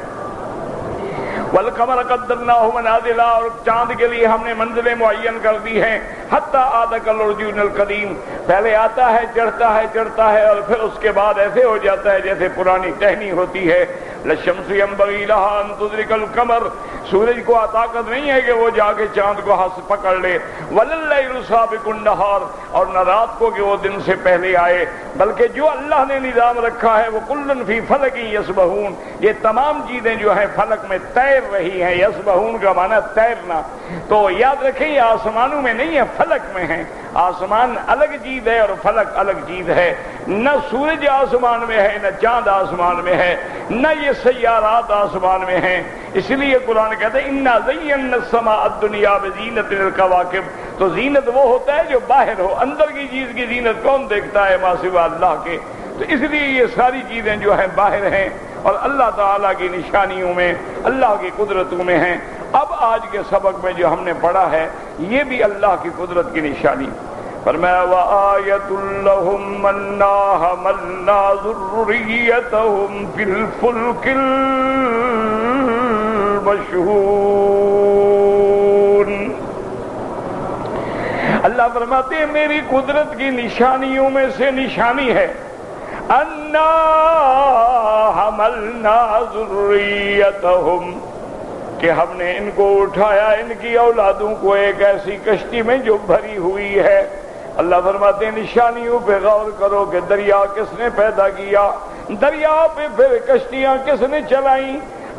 والقمر قدرناہ منازل، اور چاند کے لیے ہم نے منزلیں معین کر دی ہیں، حتی عاد کالعرجون القدیم، پہلے آتا ہے چڑھتا ہے اور پھر اس کے بعد ایسے ہو جاتا ہے جیسے پرانی ٹہنی ہوتی ہے۔ للشمس ينبغي لها ان تدرك القمر، سورج کو طاقت نہیں ہے کہ وہ جا کے چاند کو ہاتھ سے پکڑ لے۔ ولللیل سابق النہار، اور نہ رات کو کہ وہ دن سے پہلے آئے، بلکہ جو اللہ نے نظام رکھا ہے وہ کلن فی فلک یسبحون، یہ تمام چیزیں جو ہیں فلک میں تیر رہی ہیں۔ یسبحون کا معنی تیرنا، تو یاد رکھیں یہ آسمانوں میں نہیں ہے، فلک میں ہیں۔ آسمان الگ چیز ہے اور فلک الگ چیز ہے، نہ سورج آسمان میں ہے، نہ چاند آسمان میں ہے، نہ یہ سیارات آسمان میں ہیں۔ اس لیے قرآن کہتے ہیں انا زینا السماء الدنیا بزینت الکواکب، تو زینت وہ ہوتا ہے جو باہر ہو، اندر کی چیز کی زینت کون دیکھتا ہے ما سوا اللہ کے؟ تو اس لیے یہ ساری چیزیں جو ہیں باہر ہیں اور اللہ تعالیٰ کی نشانیوں میں، اللہ کی قدرتوں میں ہیں۔ اب آج کے سبق میں جو ہم نے پڑھا ہے یہ بھی اللہ کی قدرت کی نشانی۔ فرمایا وآیۃ لہم انا حملنا ذریتہم فی الفلک المشحون۔ اللہ فرماتے ہیں میری قدرت کی نشانیوں میں سے نشانی ہے انا حملنا ذریتہم، کہ ہم نے ان کو اٹھایا، ان کی اولادوں کو ایک ایسی کشتی میں جو بھری ہوئی ہے۔ اللہ فرماتے ہیں نشانیوں پہ غور کرو کہ دریا کس نے پیدا کیا، دریا پہ پھر کشتیاں کس نے چلائیں،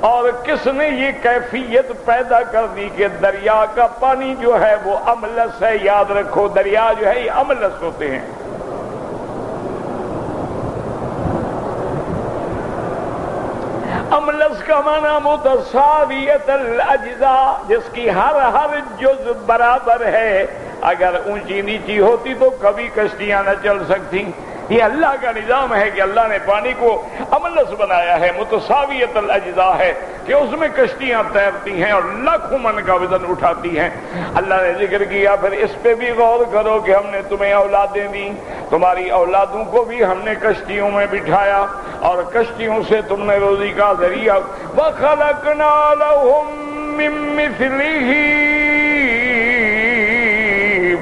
اور کس نے یہ کیفیت پیدا کر دی کہ دریا کا پانی جو ہے وہ املس ہے۔ یاد رکھو دریا جو ہے یہ املس ہوتے ہیں۔ املس کا معنی متساویت الاجزاء، جس کی ہر جز برابر ہے، اگر اونچی نیچی ہوتی تو کبھی کشتیاں نہ چل سکتی۔ یہ اللہ کا نظام ہے کہ اللہ نے پانی کو املس بنایا ہے، متساویت الاجزاء ہے کہ اس میں کشتیاں تیرتی ہیں اور لاکھوں من کا وزن اٹھاتی ہیں۔ اللہ نے ذکر کیا پھر اس پہ بھی غور کرو کہ ہم نے تمہیں اولادیں دیں، تمہاری اولادوں کو بھی ہم نے کشتیوں میں بٹھایا اور کشتیوں سے تم نے روزی کا ذریعہ۔ وَخَلَقْنَا لَهُم مِّن مِّثْلِهِ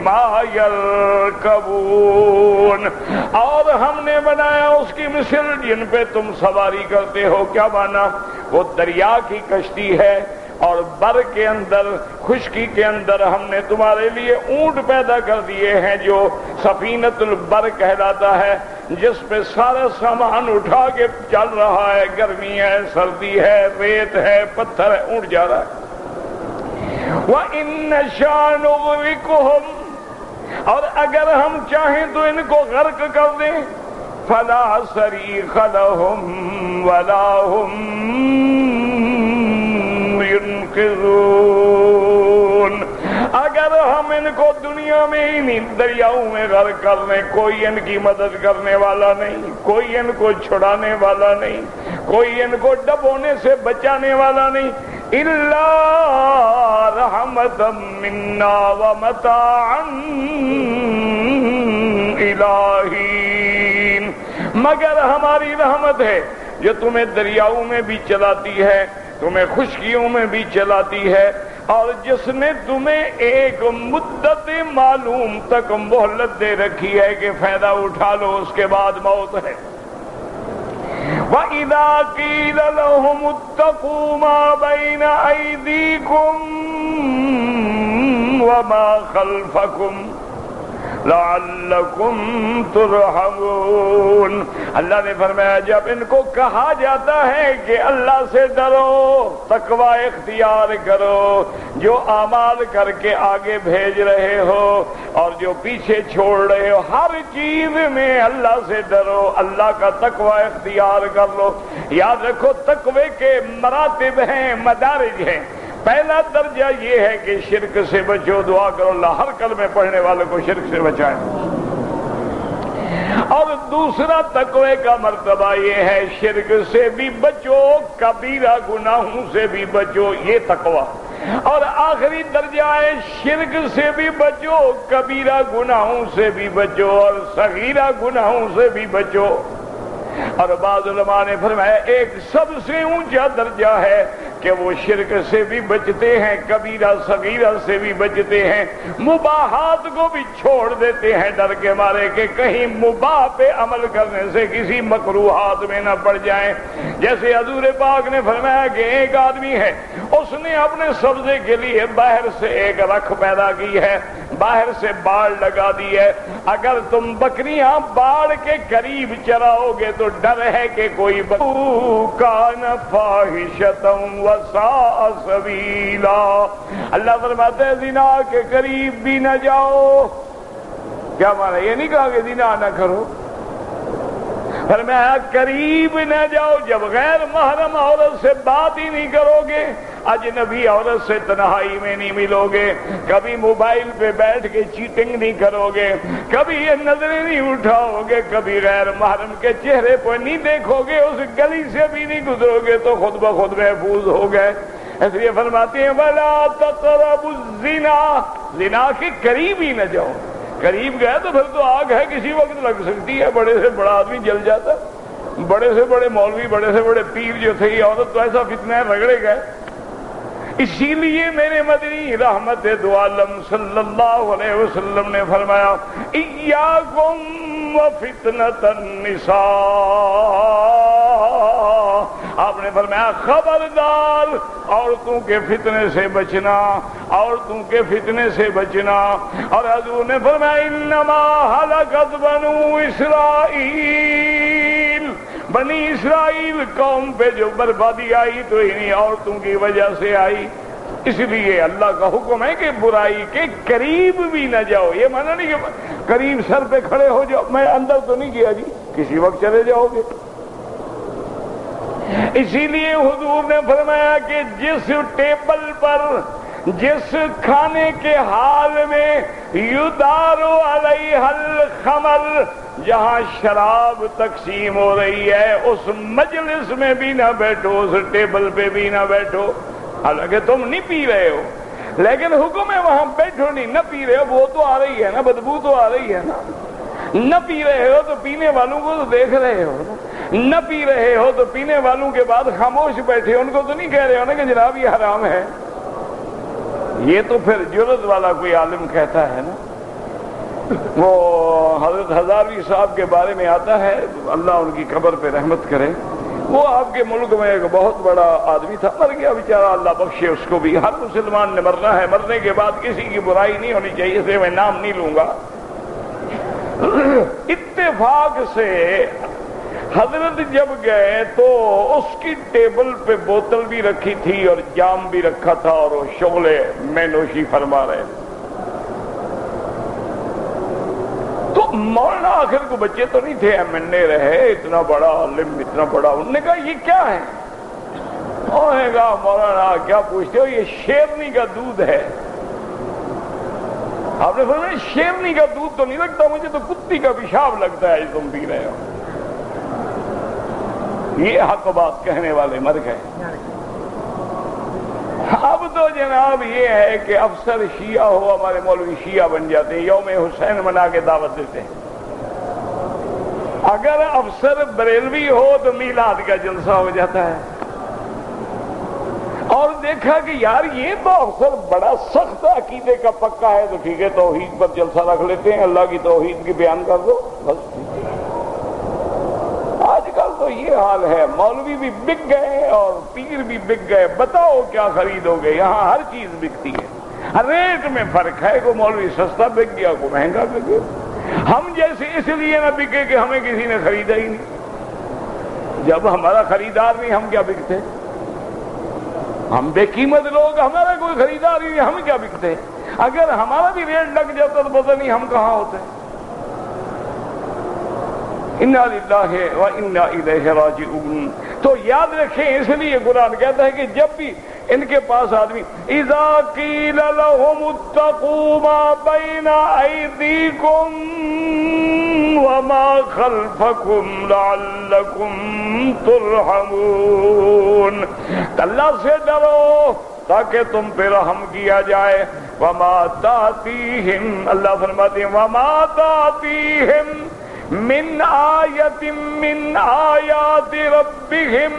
مَا يَرْكَبُونَ، اور ہم نے بنایا اس کی مثل جن پہ تم سواری کرتے ہو۔ کیا مانا؟ وہ دریا کی کشتی ہے اور بر کے اندر، خشکی کے اندر ہم نے تمہارے لیے اونٹ پیدا کر دیے ہیں جو سفینۃ البر کہلاتا ہے، جس پہ سارا سامان اٹھا کے چل رہا ہے، گرمی ہے، سردی ہے، ریت ہے، پتھر ہے، اونٹ جا رہا ہے۔ وَإِن نَّشَأْ نُغْرِقْهُمْ، اور اگر ہم چاہیں تو ان کو غرق کر دیں، فَلَا صَرِيخَ لَهُمْ وَلَا هُمْ ينقذون، اگر ہم ان کو دنیا میں ہی نہیں دریاؤں میں غرق کر لیں، کوئی ان کی مدد کرنے والا نہیں، کوئی ان کو چھڑانے والا نہیں، کوئی ان کو ڈبونے سے بچانے والا نہیں۔ الا رحمتا منا ومتاعا الى حین، مگر ہماری رحمت ہے جو تمہیں دریاؤں میں بھی چلاتی ہے، تمہیں خشکیوں میں بھی چلاتی ہے، اور جس نے تمہیں ایک مدت معلوم تک مہلت دے رکھی ہے کہ فائدہ اٹھا لو، اس کے بعد موت ہے۔ وَإِذَا قِيلَ لَهُمُ اتَّقُوا مَا بَيْنَ أَيْدِيكُمْ وَمَا خَلْفَكُمْ لعلکم ترحمون۔ اللہ نے فرمایا جب ان کو کہا جاتا ہے کہ اللہ سے ڈرو، تقوی اختیار کرو، جو اعمال کر کے آگے بھیج رہے ہو اور جو پیچھے چھوڑ رہے ہو، ہر چیز میں اللہ سے ڈرو، اللہ کا تقوی اختیار کر لو۔ یاد رکھو تقوی کے مراتب ہیں، مدارج ہیں۔ پہلا درجہ یہ ہے کہ شرک سے بچو، دعا کرو اللہ ہر کلمے پڑھنے والوں کو شرک سے بچائے۔ اور دوسرا تقوی کا مرتبہ یہ ہے شرک سے بھی بچو، کبیرہ گناہوں سے بھی بچو، یہ تقوی۔ اور آخری درجہ ہے شرک سے بھی بچو، کبیرہ گناہوں سے بھی بچو، اور صغیرہ گناہوں سے بھی بچو۔ اور بعض علماء نے فرمایا ایک سب سے اونچا درجہ ہے کہ وہ شرک سے بھی بچتے ہیں، کبیرہ صغیرہ سے بھی بچتے ہیں، مباحات کو بھی چھوڑ دیتے ہیں ڈر کے مارے کہ کہیں مباح پہ عمل کرنے سے کسی مکروہات میں نہ پڑ جائیں۔ جیسے حضور پاک نے فرمایا کہ ایک آدمی ہے، اس نے اپنے سبزے کے لیے باہر سے ایک رکھ پیدا کی ہے، باہر سے باڑ لگا دی ہے۔ اگر تم بکریاں باڑ کے قریب چراؤ گے تو ڈر ہے کہ کوئی کان فاحشۃ وساء سبیلا۔ اللہ فرماتے ہیں زنا کے قریب بھی نہ جاؤ۔ کیا مانا؟ یہ نہیں کہا کہ زنا نہ کرو، فرمایا قریب نہ جاؤ۔ جب غیر محرم عورت سے بات ہی نہیں کرو گے، اجنبی عورت سے تنہائی میں نہیں ملو گے، کبھی موبائل پہ بیٹھ کے چیٹنگ نہیں کرو گے، کبھی یہ نظریں نہیں اٹھاؤ گے، کبھی غیر محرم کے چہرے پر نہیں دیکھو گے، اس گلی سے بھی نہیں گزرو گے تو خود بخود محفوظ ہو گئے۔ اس لیے فرماتے ہیں وَلَا تَقْرَبُوا الزِّنَا، زنا کے قریب ہی نہ جاؤ۔ قریب گئے تو پھر تو آگ ہے، کسی وقت لگ سکتی ہے، بڑے سے بڑا آدمی جل جاتا، بڑے سے بڑے مولوی، بڑے سے بڑے پیر جو تھے، یہ عورت تو ایسا فتنہ ہے رگڑے گئے۔ اسی لیے میرے مدنی رحمت دو عالم صلی اللہ علیہ وسلم نے فرمایا ایاکم وفتنۃ النساء، آپ نے فرمایا خبردار عورتوں کے فتنے سے بچنا، عورتوں کے فتنے سے بچنا۔ اور حضور نے فرمایا انما ہلکت بنو اسرائیل، بنی اسرائیل قوم پہ جو بربادی آئی تو انہی عورتوں کی وجہ سے آئی۔ اس لیے اللہ کا حکم ہے کہ برائی کے قریب بھی نہ جاؤ۔ یہ مانا نہیں کہ قریب سر پہ کھڑے ہو جاؤ، میں اندر تو نہیں گیا جی، کسی وقت چلے جاؤ گے۔ اسی لیے حضور نے فرمایا کہ جس ٹیبل پر، جس کھانے کے حال میں یدار علیہ الخمر، جہاں شراب تقسیم ہو رہی ہے، اس مجلس میں بھی نہ بیٹھو، اس ٹیبل پہ بھی نہ بیٹھو۔ حالانکہ تم نہیں پی رہے ہو، لیکن حکم ہے وہاں بیٹھو نہیں، نہ پی رہے ہو، وہ تو آ رہی ہے نا، بدبو تو آ رہی ہے نا۔ نہ پی رہے ہو تو پینے والوں کو تو دیکھ رہے ہو، نہ پی رہے ہو تو پینے والوں کے بعد خاموش بیٹھے، ان کو تو نہیں کہہ رہے ہو نا کہ جناب یہ حرام ہے۔ یہ تو پھر جرت والا کوئی عالم کہتا ہے نا۔ وہ حضرت ہزاروی صاحب کے بارے میں آتا ہے، اللہ ان کی قبر پہ رحمت کرے، وہ آپ کے ملک میں ایک بہت بڑا آدمی تھا، مر گیا بیچارہ، اللہ بخشے اس کو بھی۔ ہر مسلمان نے مرنا ہے، مرنے کے بعد کسی کی برائی نہیں ہونی چاہیے، اسے میں نام نہیں لوں گا۔ اتفاق سے حضرت جب گئے تو اس کی ٹیبل پہ بوتل بھی رکھی تھی اور جام بھی رکھا تھا، اور وہ شغلے میں نوشی فرما رہے تھے۔ تو مولانا آخر کو بچے تو نہیں تھے، MNA رہے، اتنا بڑا عالم، اتنا بڑا، انہوں نے کہا یہ کیا ہے؟ انہوں نے کہا مولانا کیا پوچھتے ہو، یہ شیرنی کا دودھ ہے۔ آپ نے فرمایا شیرنی کا دودھ تو نہیں لگتا مجھے، تو کتی کا پیشاب لگتا ہے جو تم پی رہے ہو۔ یہ حق بات کہنے والے مر گئے۔ اب تو جناب یہ ہے کہ افسر شیعہ ہو، ہمارے مولوی شیعہ بن جاتے ہیں، یوم حسین منا کے دعوت دیتے ہیں۔ اگر افسر بریلوی ہو تو میلاد کا جلسہ ہو جاتا ہے۔ اور دیکھا کہ یار یہ تو افسر بڑا سخت عقیدے کا پکا ہے، تو ٹھیک ہے توحید پر جلسہ رکھ لیتے ہیں، اللہ کی توحید کی بیان کر دو بس۔ آج کل تو یہ حال ہے، مولوی بھی بک گئے اور پیر بھی بک گئے، بتاؤ کیا خریدو گے؟ یہاں ہر چیز بکتی ہے، ریٹ میں فرق ہے، کو مولوی سستا بک گیا، کو مہنگا بک گیا۔ ہم جیسے اس لیے نہ بکے کہ ہمیں کسی نے خریدا ہی نہیں، جب ہمارا خریدار نہیں ہم کیا بکتے؟ ہم بے قیمت لوگ، ہمارا کوئی خریدار نہیں، ہم کیا بکتے؟ اگر ہمارا بھی ریٹ لگ جاتا تو پتہ نہیں ہم کہاں ہوتے۔ انا للہ و انا الیہ راجعون۔ تو یاد رکھیں، اس لیے قرآن کہتا ہے کہ جب بھی ان کے پاس آدمی اذا قیل لهم اتقوا ما بین ایدیکم وما خلفکم لعلکم ترحمون، اللہ سے ڈرو تاکہ تم پہ رحم کیا جائے۔ وما تاتیہم، اللہ فرماتے ہیں وما تاتیہم من آیت من آیات ربہم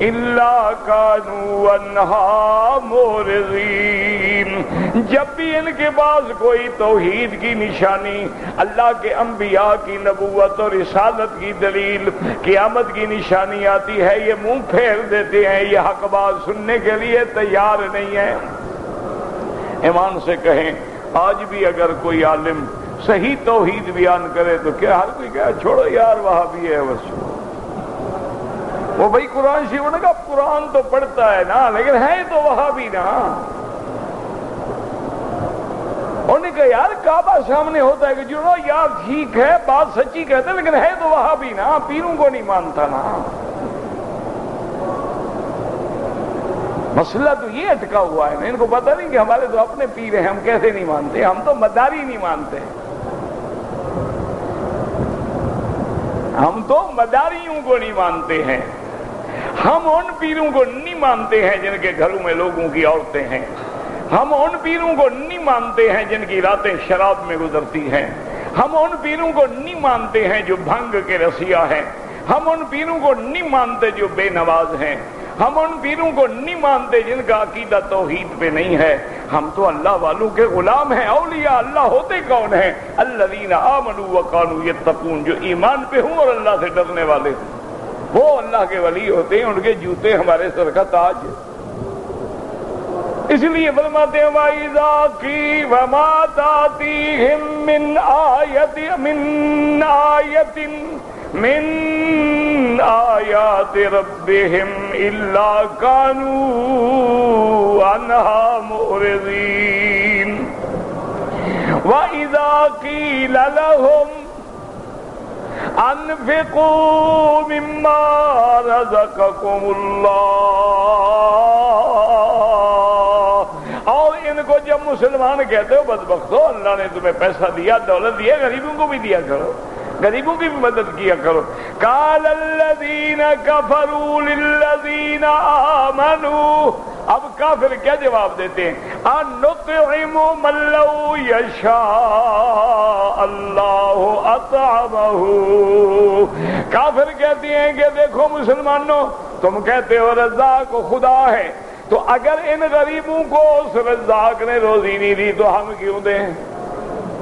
الا کانوا عنہا معرضین، جب بھی ان کے پاس کوئی توحید کی نشانی، اللہ کے انبیاء کی نبوت اور رسالت کی دلیل، قیامت کی نشانی آتی ہے، یہ منہ پھیر دیتے ہیں، یہ حق بات سننے کے لیے تیار نہیں ہے۔ ایمان سے کہیں، آج بھی اگر کوئی عالم صحیح توحید بیان کرے تو کیا ہر کوئی کہا چھوڑو یار وہابی ہے، بس وہ بھائی قرآن شریف نے کہا قرآن تو پڑھتا ہے نا لیکن ہے تو وہابی نا۔ انہوں نے کہا یار کعبہ سامنے ہوتا ہے کہ جو یار ٹھیک ہے بات سچی کہتے ہیں لیکن ہے تو وہابی نا، پیروں کو نہیں مانتا نا۔ مسئلہ تو یہ اٹکا ہوا ہے نا، ان کو پتہ نہیں کہ ہمارے تو اپنے پیر ہیں، ہم کیسے نہیں مانتے، ہم تو مداری نہیں مانتے، ہم تو مداریوں کو نہیں مانتے ہیں، ہم ان پیروں کو نہیں مانتے ہیں جن کے گھروں میں لوگوں کی عورتیں ہیں، ہم ان پیروں کو نہیں مانتے ہیں جن کی راتیں شراب میں گزرتی ہیں، ہم ان پیروں کو نہیں مانتے ہیں جو بھنگ کے رسیا ہیں، ہم ان پیروں کو نہیں مانتے جو بے نواز ہیں، ہم ان پیروں کو نہیں مانتے جن کا عقیدہ توحید پہ نہیں ہے۔ ہم تو اللہ والوں کے غلام ہیں۔ اولیاء اللہ ہوتے کون ہیں؟ الذین آمنوا وکانوا یتقون، جو ایمان پہ ہوں اور اللہ سے ڈرنے والے ہوں، وہ اللہ کے ولی ہوتے ہیں، ان کے جوتے ہمارے سر کا تاج ہے۔ اس لیے فرماتے ہیں وَإِذَا قِيلَ وَمَا تَأْتِيهِم مِّنْ آیَةٍ من آیات ربہم الا کانوا عنہا معرضین۔ وَإِذَا قِيلَ لَهُمْ انفقوا مما رزقکم اللہ، اور ان کو جب مسلمان کہتے ہو بدبختو اللہ نے تمہیں پیسہ دیا، دولت دیا، غریبوں کو بھی دیا کرو، غریبوں کی بھی مدد کیا کرو۔ قال الذین کفروا للذین آمنوا، اب کافر کیا جواب دیتے ہیں؟ انطعم من لو یشاء اللہ اطعمہ، کافر کہتے ہیں کہ دیکھو مسلمانوں، تم کہتے ہو رزاق خدا ہے، تو اگر ان غریبوں کو اس رزاق نے روزی نہیں دی تو ہم کیوں دیں؟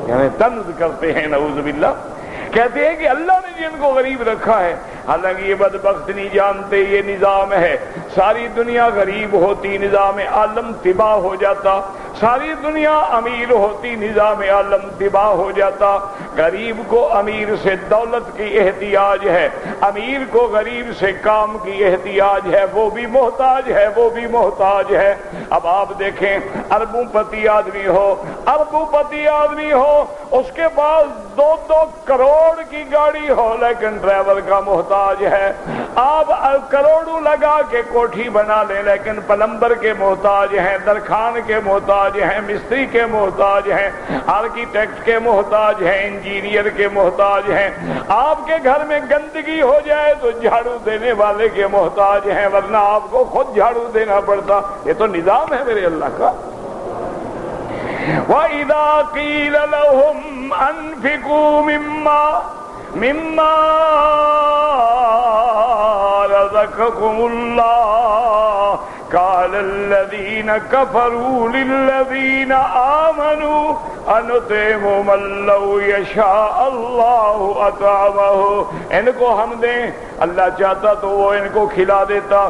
یعنی طنز کرتے ہیں، نعوذ باللہ، کہتے ہیں کہ اللہ نے جن کو غریب رکھا ہے، حالانکہ یہ بدبخت نہیں جانتے یہ نظام ہے، ساری دنیا غریب ہوتی نظام عالم تباہ ہو جاتا، ساری دنیا امیر ہوتی نظام عالم تباہ ہو جاتا۔ غریب کو امیر سے دولت کی احتیاج ہے، امیر کو غریب سے کام کی احتیاج ہے، وہ بھی محتاج ہے، وہ بھی محتاج ہے۔ اب آپ دیکھیں اربوں پتی آدمی ہو، اربوں پتی آدمی ہو، اس کے پاس 2-2 کروڑ کی گاڑی ہو لیکن ڈرائیور کا محتاج ہے، آپ کروڑوں لگا کے کوٹھی بنا لیں لیکن پلمبر کے محتاج ہیں، درخان کے محتاج ہیں، مستری کے محتاج ہیں، آرکیٹیکٹ کے محتاج ہیں، انجینئر کے محتاج ہیں۔ آپ کے گھر میں گندگی ہو جائے تو جھاڑو دینے والے کے محتاج ہیں، ورنہ آپ کو خود جھاڑو دینا پڑتا۔ یہ تو نظام ہے میرے اللہ کا۔ وَإِذَا قِيلَ لَهُمْ أَنفِقُوا مِمَّا رَزَقَكُمُ اللَّهُ قَالَ الَّذِينَ كَفَرُوا لِلَّذِينَ آمَنُوا أَنُطْعِمُ مَن لَّوْ يَشَاءُ اللَّهُ أَطْعَمَهُ، ان کو ہم دیں، اللہ چاہتا تو وہ ان کو کھلا دیتا۔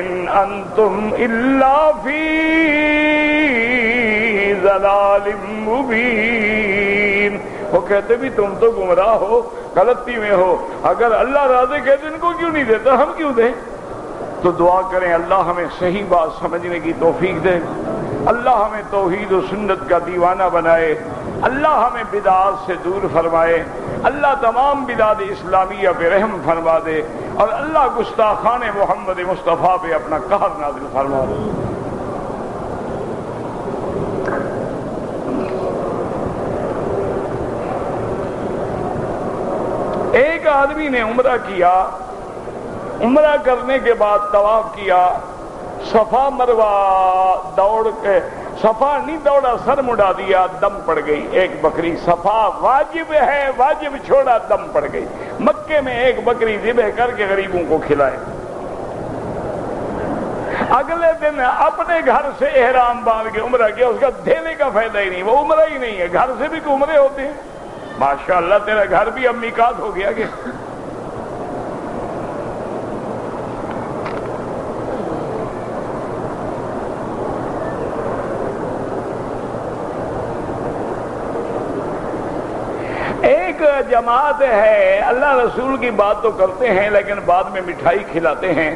ان انتم الا فی ضلال مبین. وہ کہتے بھی تم تو گمراہ ہو، غلطی میں ہو، اگر اللہ راضی کہتے ان کو کیوں نہیں دیتا، ہم کیوں دیں؟ تو دعا کریں اللہ ہمیں صحیح بات سمجھنے کی توفیق دے، اللہ ہمیں توحید و سنت کا دیوانہ بنائے، اللہ ہمیں بدعات سے دور فرمائے، اللہ تمام بدعات اسلامیہ پہ رحم فرما دے، اور اللہ گستاخان محمد مصطفیٰ پہ اپنا قہر نازل فرما دے. ایک آدمی نے عمرہ کیا، عمرہ کرنے کے بعد طواف کیا، صفا مروہ دوڑ کے، صفا نہیں دوڑا، سر مڑا دیا، دم پڑ گئی ایک بکری. صفا واجب ہے، واجب چھوڑا، دم پڑ گئی. مکے میں ایک بکری ذبح کر کے غریبوں کو کھلائے. اگلے دن اپنے گھر سے احرام باندھ کے عمرہ کیا، اس کا دینے کا فائدہ ہی نہیں، وہ عمرہ ہی نہیں ہے. گھر سے بھی عمرے ہوتے ہیں. ماشاءاللہ تیرا گھر بھی اب میقات ہو گیا کہ ایک جماعت ہے، اللہ رسول کی بات تو کرتے ہیں لیکن بعد میں مٹھائی کھلاتے ہیں.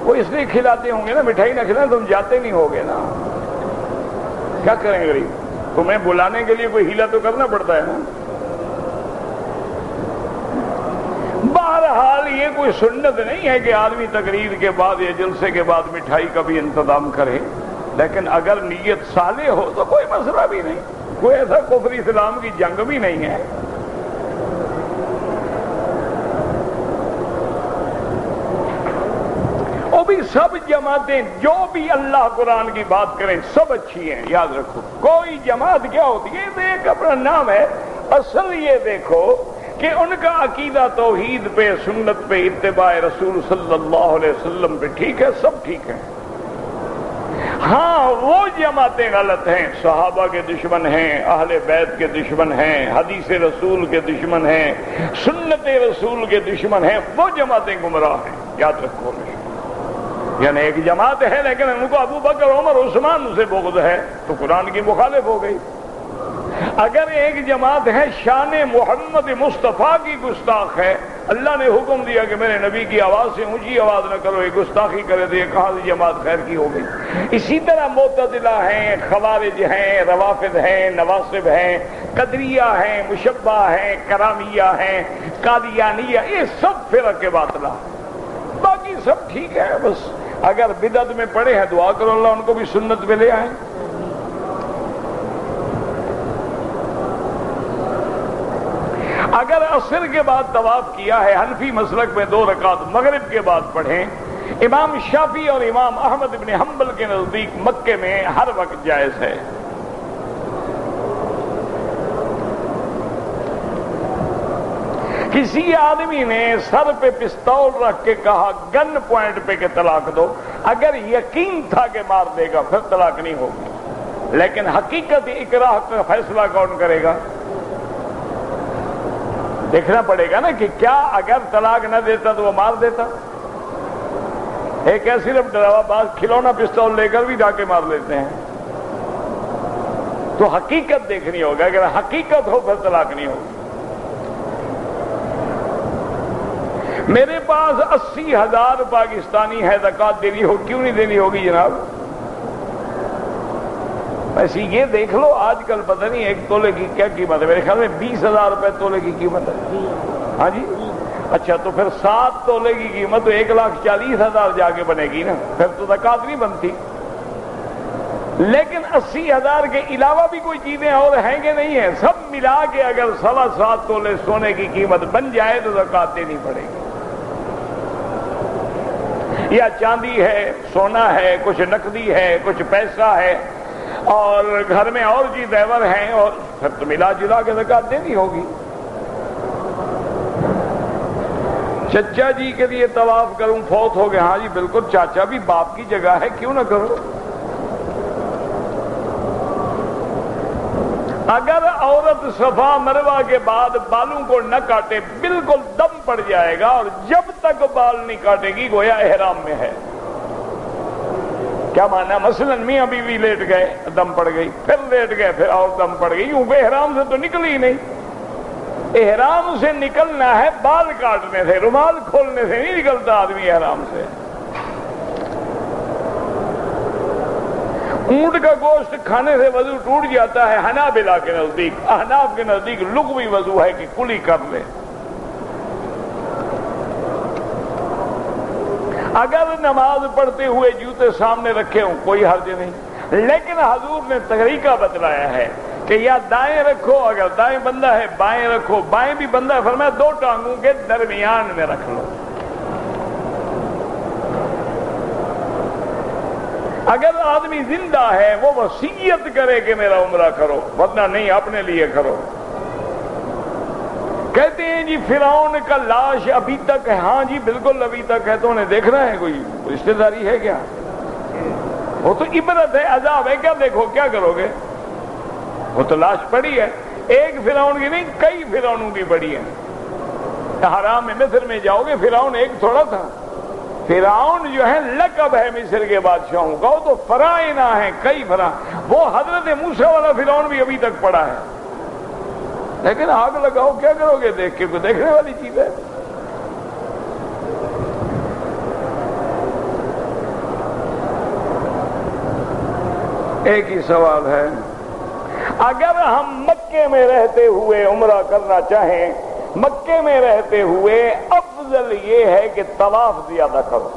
وہ اس لیے کھلاتے ہوں گے نا، مٹھائی نہ کھلائیں تم جاتے نہیں ہوگے نا. کیا کریں غریب، تمہیں بلانے کے لیے کوئی ہیلا تو کرنا پڑتا ہے نا. بہرحال یہ کوئی سنت نہیں ہے کہ آدمی تقریر کے بعد یا جلسے کے بعد مٹھائی کا بھی انتظام کرے، لیکن اگر نیت صالح ہو تو کوئی مسئلہ بھی نہیں. کوئی ایسا کفر اسلام کی جنگ بھی نہیں ہے. وہ بھی سب جماعتیں جو بھی اللہ قرآن کی بات کریں سب اچھی ہیں، یاد رکھو. کوئی جماعت کیا ہوتی ہے، یہ ایک اپنا نام ہے. اصل یہ دیکھو کہ ان کا عقیدہ توحید پہ، سنت پہ، اتباع رسول صلی اللہ علیہ وسلم پہ ٹھیک ہے، سب ٹھیک ہے. ہاں وہ جماعتیں غلط ہیں، صحابہ کے دشمن ہیں، اہل بیت کے دشمن ہیں، حدیث رسول کے دشمن ہیں، سنت رسول کے دشمن ہیں، وہ جماعتیں گمراہ ہیں. یاد رکھو. یعنی ایک جماعت ہے لیکن ان کو ابو بکر عمر عثمان سے بغض ہے تو قرآن کی مخالف ہو گئی. اگر ایک جماعت ہے شان محمد مصطفیٰ کی گستاخ ہے، اللہ نے حکم دیا کہ میرے نبی کی آواز سے اونچی آواز نہ کرو، یہ گستاخی کرے تو یہ کہاں سے جماعت خیر کی ہو گئی. اسی طرح معتزلہ ہیں، خوارج ہیں، روافض ہیں، نواصب ہیں، قدریہ ہیں، مشبہ ہیں، کرامیہ ہیں، قادیانیہ، یہ سب فرق باطلہ. باقی سب ٹھیک ہے، بس اگر بدعت میں پڑے ہیں دعا کرو اللہ ان کو بھی سنت پہ لے آئیں. اگر عصر کے بعد طواف کیا ہے، حنفی مسلک میں 2 رکعت مغرب کے بعد پڑھیں. امام شافعی اور امام احمد بن حنبل کے نزدیک مکے میں ہر وقت جائز ہے. کسی آدمی نے سر پہ پستول رکھ کے کہا گن پوائنٹ پہ کہ طلاق دو، اگر یقین تھا کہ مار دے گا پھر طلاق نہیں ہوگی. لیکن حقیقت اکراہ کا فیصلہ کون کرے گا؟ دیکھنا پڑے گا نا کہ کیا اگر طلاق نہ دیتا تو وہ مار دیتا. ایک ہے صرف ڈراوا باز کھلونا پستول لے کر بھی ڈاکے مار لیتے ہیں. تو حقیقت دیکھنی ہوگا، اگر حقیقت ہو پھر طلاق نہیں ہوگی. میرے پاس 80,000 پاکستانی ہے، زکوٰۃ دینی ہو، کیوں نہیں دینی ہوگی جناب؟ ویسے یہ دیکھ لو آج کل پتہ نہیں 1 تولے کی کیا قیمت ہے، میرے خیال میں 20,000 روپے تولے کی قیمت ہے. ہاں جی، اچھا تو پھر 7 تولے کی قیمت تو 1,40,000 جا کے بنے گی نا، پھر تو زکوٰۃ نہیں بنتی. لیکن 80,000 کے علاوہ بھی کوئی چیزیں اور ہیں کہ نہیں ہیں؟ سب ملا کے اگر 7.25 تولے سونے کی قیمت بن جائے تو زکوٰۃ دینی پڑے گی. یا چاندی ہے، سونا ہے، کچھ نقدی ہے، کچھ پیسہ ہے، اور گھر میں اور چیز زیور ہیں، اور پھر تو ملا جلا کے زکوٰۃ دینی ہوگی. چچا جی کے لیے طواف کروں، فوت ہو گئے. ہاں جی بالکل، چاچا بھی باپ کی جگہ ہے، کیوں نہ کرو. اگر عورت صفا مروہ کے بعد بالوں کو نہ کاٹے بالکل دم پڑ جائے گا، اور جب تک بال نہیں کاٹے گی گویا احرام میں ہے. کیا مانا؟ مثلا میاں بیوی لیٹ گئے دم پڑ گئی، پھر لیٹ گئے پھر اور دم پڑ گئی، کیونکہ احرام سے تو نکل ہی نہیں۔ احرام سے نکلنا ہے بال کاٹنے سے، رومال کھولنے سے نہیں نکلتا آدمی احرام سے۔ اونٹ کا گوشت کھانے سے وضو ٹوٹ جاتا ہے حنابلہ کے نزدیک، احناف کے نزدیک لغوی وضو ہے کہ کلی کر لے۔ اگر نماز پڑھتے ہوئے جوتے سامنے رکھے ہوں کوئی حرج نہیں، لیکن حضور نے طریقہ بتلایا ہے کہ یا دائیں رکھو، اگر دائیں بندہ ہے بائیں رکھو، بائیں بھی بندہ ہے فرمایا دو ٹانگوں کے درمیان میں رکھ لو۔ اگر آدمی زندہ ہے وہ وصیت کرے کہ میرا عمرہ کرو، ورنہ نہیں اپنے لیے کرو۔ کہتے ہیں جی فرعون کا لاش ابھی تک ہے، ہاں جی بالکل ابھی تک ہے، تو انہیں دیکھنا ہے، کوئی رشتہ داری ہے کیا؟ وہ تو عبرت ہے، عذاب ہے، کیا دیکھو کیا کرو گے؟ وہ تو لاش پڑی ہے، ایک فرعون کی نہیں کئی فرعونوں کی پڑی ہے۔ حرام میں مصر میں جاؤ گے فرعون ایک تھوڑا تھا، فرعون جو ہے لقب ہے مصر کے بادشاہوں کا، وہ تو فرعونہ ہیں کئی فرعون، وہ حضرت موسیٰ والا فرعون بھی ابھی تک پڑا ہے، لیکن آگ لگاؤ کیا کرو گے؟ دیکھ کے کوئی دیکھنے والی چیز ہے؟ ایک ہی سوال ہے، اگر ہم مکے میں رہتے ہوئے عمرہ کرنا چاہیں، مکے میں رہتے ہوئے افضل یہ ہے کہ طواف زیادہ کرو،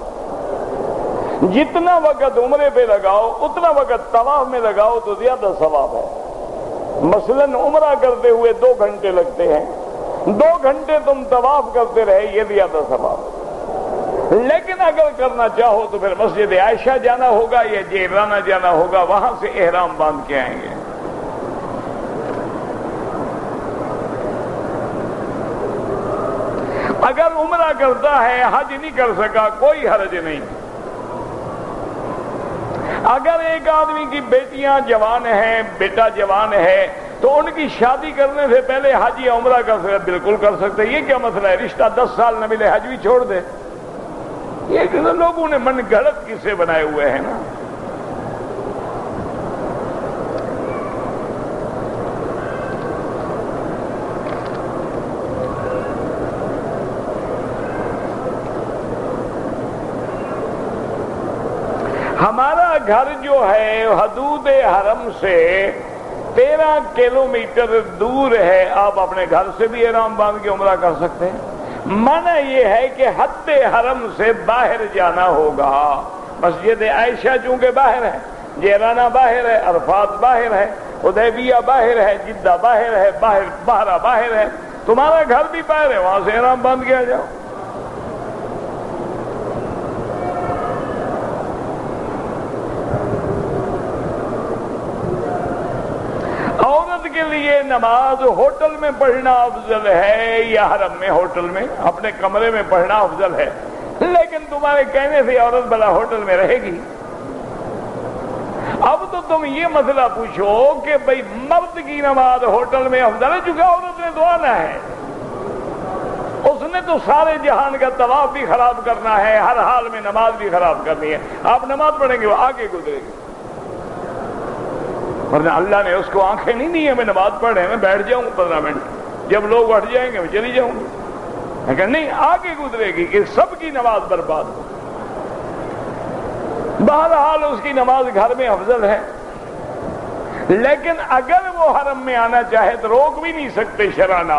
جتنا وقت عمرے پہ لگاؤ اتنا وقت طواف میں لگاؤ تو زیادہ ثواب ہے۔ مثلا عمرہ کرتے ہوئے 2 گھنٹے لگتے ہیں، 2 گھنٹے تم طواف کرتے رہے، یہ زیادہ ثواب۔ لیکن اگر کرنا چاہو تو پھر مسجد عائشہ جانا ہوگا یا جیرانہ جانا ہوگا، وہاں سے احرام باندھ کے آئیں گے۔ اگر عمرہ کرتا ہے حج نہیں کر سکا کوئی حرج نہیں۔ اگر ایک آدمی کی بیٹیاں جوان ہیں، بیٹا جوان ہے، تو ان کی شادی کرنے سے پہلے حج یا عمرہ کر سکتے، بالکل کر سکتے۔ یہ کیا مسئلہ ہے؟ رشتہ 10 سال نہ ملے حج بھی چھوڑ دے؟ یہ لوگوں نے من گھڑت قصے بنائے ہوئے ہیں نا۔ ہمارا گھر جو ہے حدود حرم سے 13 کلومیٹر دور ہے، آپ اپنے گھر سے بھی احرام باندھ کے عمرہ کر سکتے ہیں۔ منع یہ ہے کہ حد حرم سے باہر جانا ہوگا۔ مسجد عائشہ چونکہ باہر ہے، جیرانہ باہر ہے، عرفات باہر ہے، حدیبیہ باہر ہے، جدہ باہر ہے، بحرہ باہر ہے، تمہارا گھر بھی باہر ہے، وہاں سے احرام باندھ کے آ جاؤ۔ عورت کے لیے نماز ہوٹل میں پڑھنا افضل ہے یا حرم میں؟ ہوٹل میں اپنے کمرے میں پڑھنا افضل ہے، لیکن تمہارے کہنے سے عورت بلا ہوٹل میں رہے گی۔ اب تو تم یہ مسئلہ پوچھو کہ بھئی مرد کی نماز ہوٹل میں افضل ہے، چونکہ عورت نے تو آنا ہے، اس نے تو سارے جہان کا طواف بھی خراب کرنا ہے، ہر حال میں نماز بھی خراب کرنی ہے۔ آپ نماز پڑھیں گے وہ آگے گزرے گی، ورنہ اللہ نے اس کو آنکھیں نہیں دی ہیں میں نماز پڑھے میں بیٹھ جاؤں 15 منٹ، جب لوگ اٹھ جائیں گے میں چلی جاؤں گی، لیکن نہیں، آگے گزرے گی کہ سب کی نماز برباد ہو۔ بہرحال اس کی نماز گھر میں افضل ہے، لیکن اگر وہ حرم میں آنا چاہے تو روک بھی نہیں سکتے شرعاً۔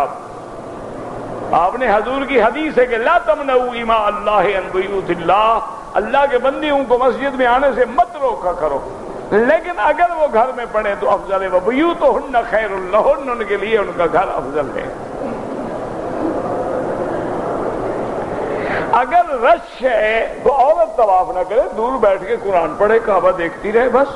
آپ نے حضور کی حدیث ہے کہ لا تمنعوا اماء اللہ عن بیوت اللہ، اللہ کے بندیوں کو مسجد میں آنے سے مت روکا کرو، لیکن اگر وہ گھر میں پڑھیں تو افضل ہے۔ وَبُيُوتُهُنَّ خَيْرٌ لَهُنَّ، ان کے لیے ان کا گھر افضل ہے۔ اگر رش ہے تو عورت طواف نہ کرے، دور بیٹھ کے قرآن پڑھے، کعبہ دیکھتی رہے، بس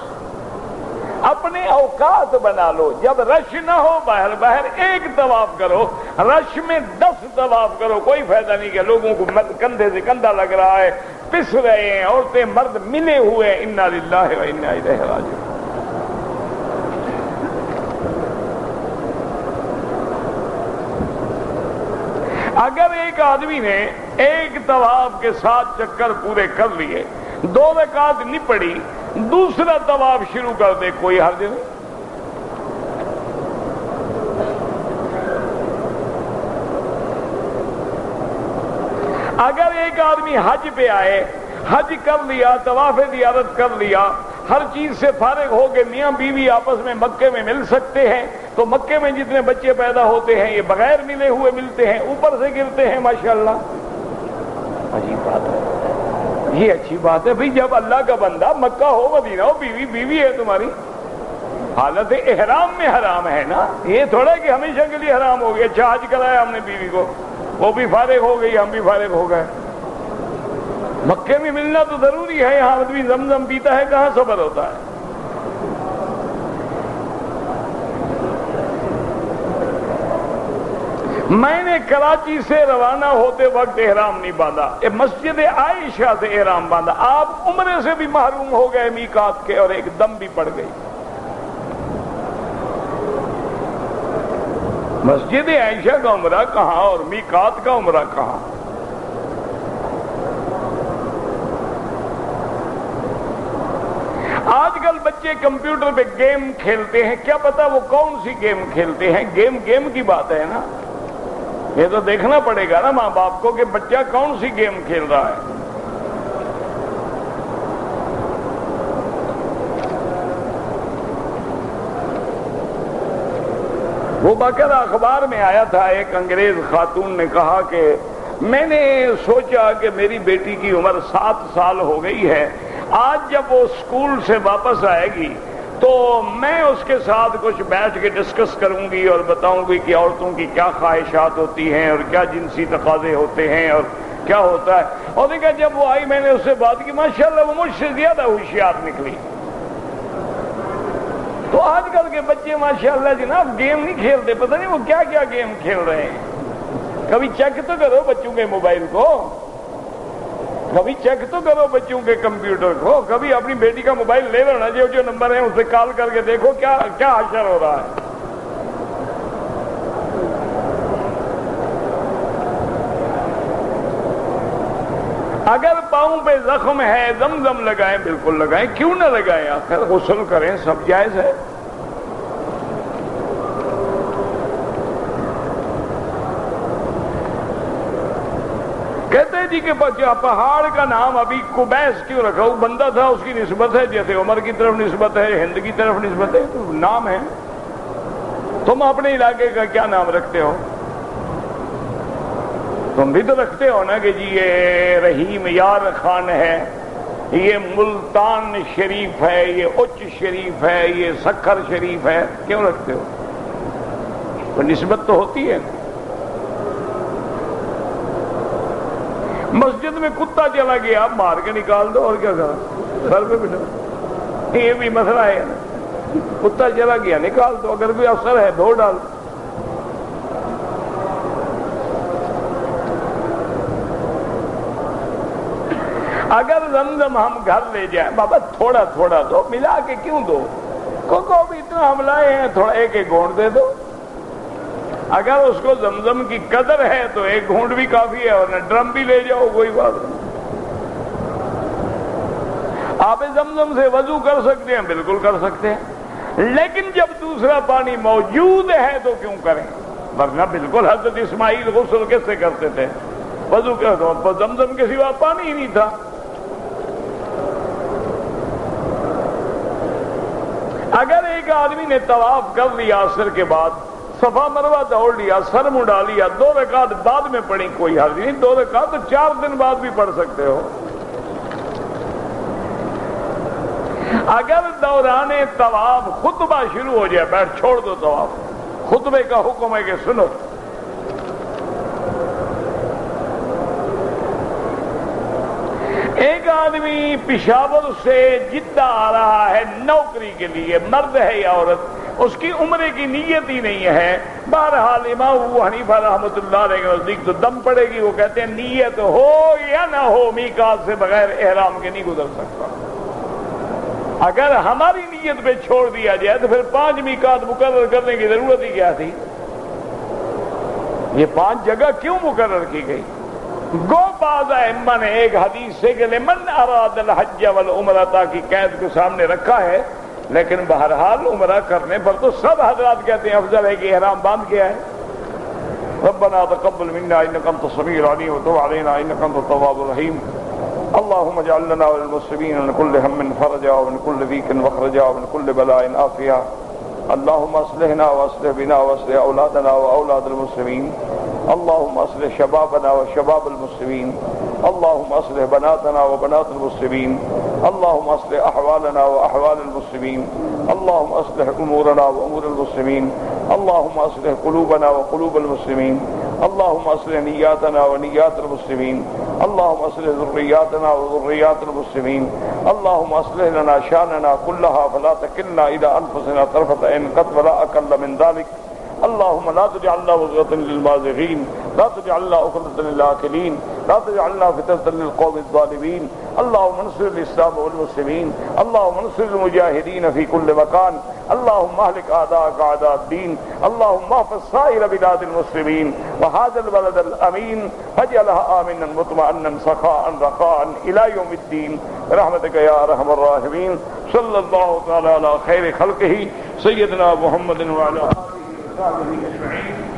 اپنے اوقات بنا لو۔ جب رش نہ ہو باہر ایک طواف کرو، رش میں 10 طواف کرو، کوئی فائدہ نہیں کہ لوگوں کو کندھے سے کندھا لگ رہا ہے، پس رہے ہیں، عورتیں مرد ملے ہوئے، انا للہ و انا الیہ راجعون۔ اگر ایک آدمی نے ایک طواف کے 7 چکر پورے کر لیے، 2 رکعت نہیں پڑی، دوسرا طواف شروع کر دے، کوئی حرج نہیں۔ اگر ایک آدمی حج پہ آئے، حج کر لیا، طواف زیارت کر لیا، ہر چیز سے فارغ ہو کے میاں بیوی آپس میں مکے میں مل سکتے ہیں، تو مکے میں جتنے بچے پیدا ہوتے ہیں یہ بغیر ملے ہوئے ملتے ہیں، اوپر سے گرتے ہیں، ماشاءاللہ۔ عجیب بات ہے، یہ اچھی بات ہے بھئی، جب اللہ کا بندہ مکہ ہو، مدینہ ہو، بیوی بیوی ہے تمہاری، حالت احرام میں حرام ہے نا، یہ تھوڑا کہ ہمیشہ کے لیے حرام ہو گیا۔ اچھا حج کرایا ہم نے بیوی کو، وہ بھی فارغ ہو گئی، ہم بھی فارغ ہو گئے۔ مکے میں ملنا تو ضروری ہے، یہاں آدمی زمزم پیتا ہے، کہاں صبر ہوتا ہے۔ میں نے کراچی سے روانہ ہوتے وقت احرام نہیں باندھا، مسجد عائشہ سے احرام باندھا۔ آپ عمرے سے بھی محروم ہو گئے میقات کے، اور ایک دم بھی پڑ گئی۔ مسجد عائشہ کا عمرہ کہاں اور میقات کا عمرہ کہاں؟ آج کل بچے کمپیوٹر پہ گیم کھیلتے ہیں، کیا پتا وہ کون سی گیم کھیلتے ہیں۔ گیم کی بات ہے نا، یہ تو دیکھنا پڑے گا نا ماں باپ کو کہ بچہ کون سی گیم کھیل رہا ہے۔ وہ باقاعدہ اخبار میں آیا تھا، ایک انگریز خاتون نے کہا کہ میں نے سوچا کہ میری بیٹی کی عمر 7 سال ہو گئی ہے، آج جب وہ اسکول سے واپس آئے گی تو میں اس کے ساتھ کچھ بیٹھ کے ڈسکس کروں گی اور بتاؤں گی کہ عورتوں کی کیا خواہشات ہوتی ہیں اور کیا جنسی تقاضے ہوتے ہیں اور کیا ہوتا ہے۔ اور دیکھا جب وہ آئی میں نے اس سے بات کی، ماشاءاللہ وہ مجھ سے زیادہ ہوشیار نکلی۔ تو آج کل کے بچے ماشاءاللہ جناب گیم نہیں کھیلتے، پتہ نہیں وہ کیا کیا گیم کھیل رہے ہیں۔ کبھی چیک تو کرو بچوں کے موبائل کو، کبھی چیک تو کرو بچوں کے کمپیوٹر کو، کبھی اپنی بیٹی کا موبائل لے لینا، جو نمبر ہے اسے کال کر کے دیکھو کیا کیا حشر ہو رہا ہے۔ اگر پاؤں پہ زخم ہے زمزم لگائیں، بالکل لگائیں، کیوں نہ لگائیں، آخر غسل کریں، سب جائز ہے۔ کہتے ہیں جی کہ پہاڑ کا نام ابھی قبیس کیوں رکھا؟ وہ بندہ تھا، اس کی نسبت ہے، جیسے عمر کی طرف نسبت ہے، ہند کی طرف نسبت ہے، تو نام ہے۔ تم اپنے علاقے کا کیا نام رکھتے ہو؟ تم بھی تو رکھتے ہو نا کہ جی یہ رحیم یار خان ہے، یہ ملتان شریف ہے، یہ اچ شریف ہے، یہ سکھر شریف ہے، کیوں رکھتے ہو؟ تو نسبت تو ہوتی ہے۔ مسجد میں کتا چلا گیا، آپ مار کے نکال دو، اور کیا کرا، سر پہ بٹھا، یہ بھی مسئلہ ہے نا۔ کتا چلا گیا نکال دو، اگر کوئی اثر ہے دھو ڈال۔ اگر زمزم ہم گھر لے جائیں، بابا تھوڑا تھوڑا دو، ملا کے کیوں دو؟ کو بھی اتنا ہم لائے ہیں، تھوڑا ایک ایک گھونٹ دے دو۔ اگر اس کو زمزم کی قدر ہے تو ایک گھونٹ بھی کافی ہے، اور نہ ڈرم بھی لے جاؤ، کوئی بات نہیں۔ آپ زمزم سے وضو کر سکتے ہیں، بالکل کر سکتے ہیں، لیکن جب دوسرا پانی موجود ہے تو کیوں کریں؟ ورنہ بالکل حضرت اسماعیل غسل کس سے کرتے تھے؟ وضو کے طور پر، زمزم کے سوا پانی ہی نہیں تھا۔ اگر ایک آدمی نے طواف کر لیا عصر کے بعد، صفا مروہ دوڑ لیا، سر مڈا لیا، 2 رکعت بعد میں پڑھی، کوئی حرج نہیں، 2 رکعت تو 4 دن بعد بھی پڑھ سکتے ہو۔ اگر دوران طواف خطبہ شروع ہو جائے، بیٹھ چھوڑ دو طواف، خطبے کا حکم ہے کہ سنو۔ ایک آدمی پشاور سے جدہ آ رہا ہے نوکری کے لیے، مرد ہے یا عورت، اس کی عمرے کی نیت ہی نہیں ہے۔ بہرحال امام ابو حنیفہ رحمۃ اللہ علیہ کے نزدیک تو دم پڑے گی، وہ کہتے ہیں نیت ہو یا نہ ہو، میقات سے بغیر احرام کے نہیں گزر سکتا۔ اگر ہماری نیت پہ چھوڑ دیا جائے تو پھر 5 میقات مقرر کرنے کی ضرورت ہی کیا تھی؟ یہ 5 جگہ کیوں مقرر کی گئی؟ گو بعض ائمہ نے ایک حدیث سے کہ لمن اراد الحج والعمرہ کی قید کو سامنے رکھا ہے، لیکن بہرحال عمرہ کرنے پر تو سب حضرات کہتے ہیں افضل ہے کہ احرام باندھ گیا ہے۔ ربنا تقبل منا انك انت السميع العليم وتب علينا انك انت التواب الرحيم اللهم اجعل لنا وللمسلمين من كل هم فرجا ومن كل ضيق مخرجا ومن كل بلاء عافيا اللهم اصلحنا واصلح بنا واصلح اولادنا واولاد المسلمين اللهم اصلح شبابنا وشباب المسلمين اللهم اصلح بناتنا وبنات المسلمين اللهم اصلح احوالنا واحوال المسلمين اللهم اصلح امورنا وامور المسلمين اللهم اصلح قلوبنا وقلوب المسلمين اللهم اصلح نياتنا ونيات المسلمين اللهم اصلح ذرياتنا وذريات المسلمين اللهم اصلح لنا شاننا كلها فلا تكلنا الى انفسنا طرفة عين قط ولا اقل من ذلك اللهم لا تجعلنا وزغة للمازغين لا تجعلنا عقدة للآكلين لا تجعلنا فتنة للقوم الظالمين اللهم انصر الإسلام والمسلمين اللهم انصر المجاهدين في كل مكان اللهم اهلك أعداءك أعداء الدين اللهم احفظ سائر بلاد المسلمين وهذا البلد الأمين واجعلها آمنا مطمئنا سخاء رخاء إلى يوم الدين برحمتك يا أرحم الراحمين صلى الله تعالى على خير خلقه سيدنا محمد وعلى آله وصحبه أجمعين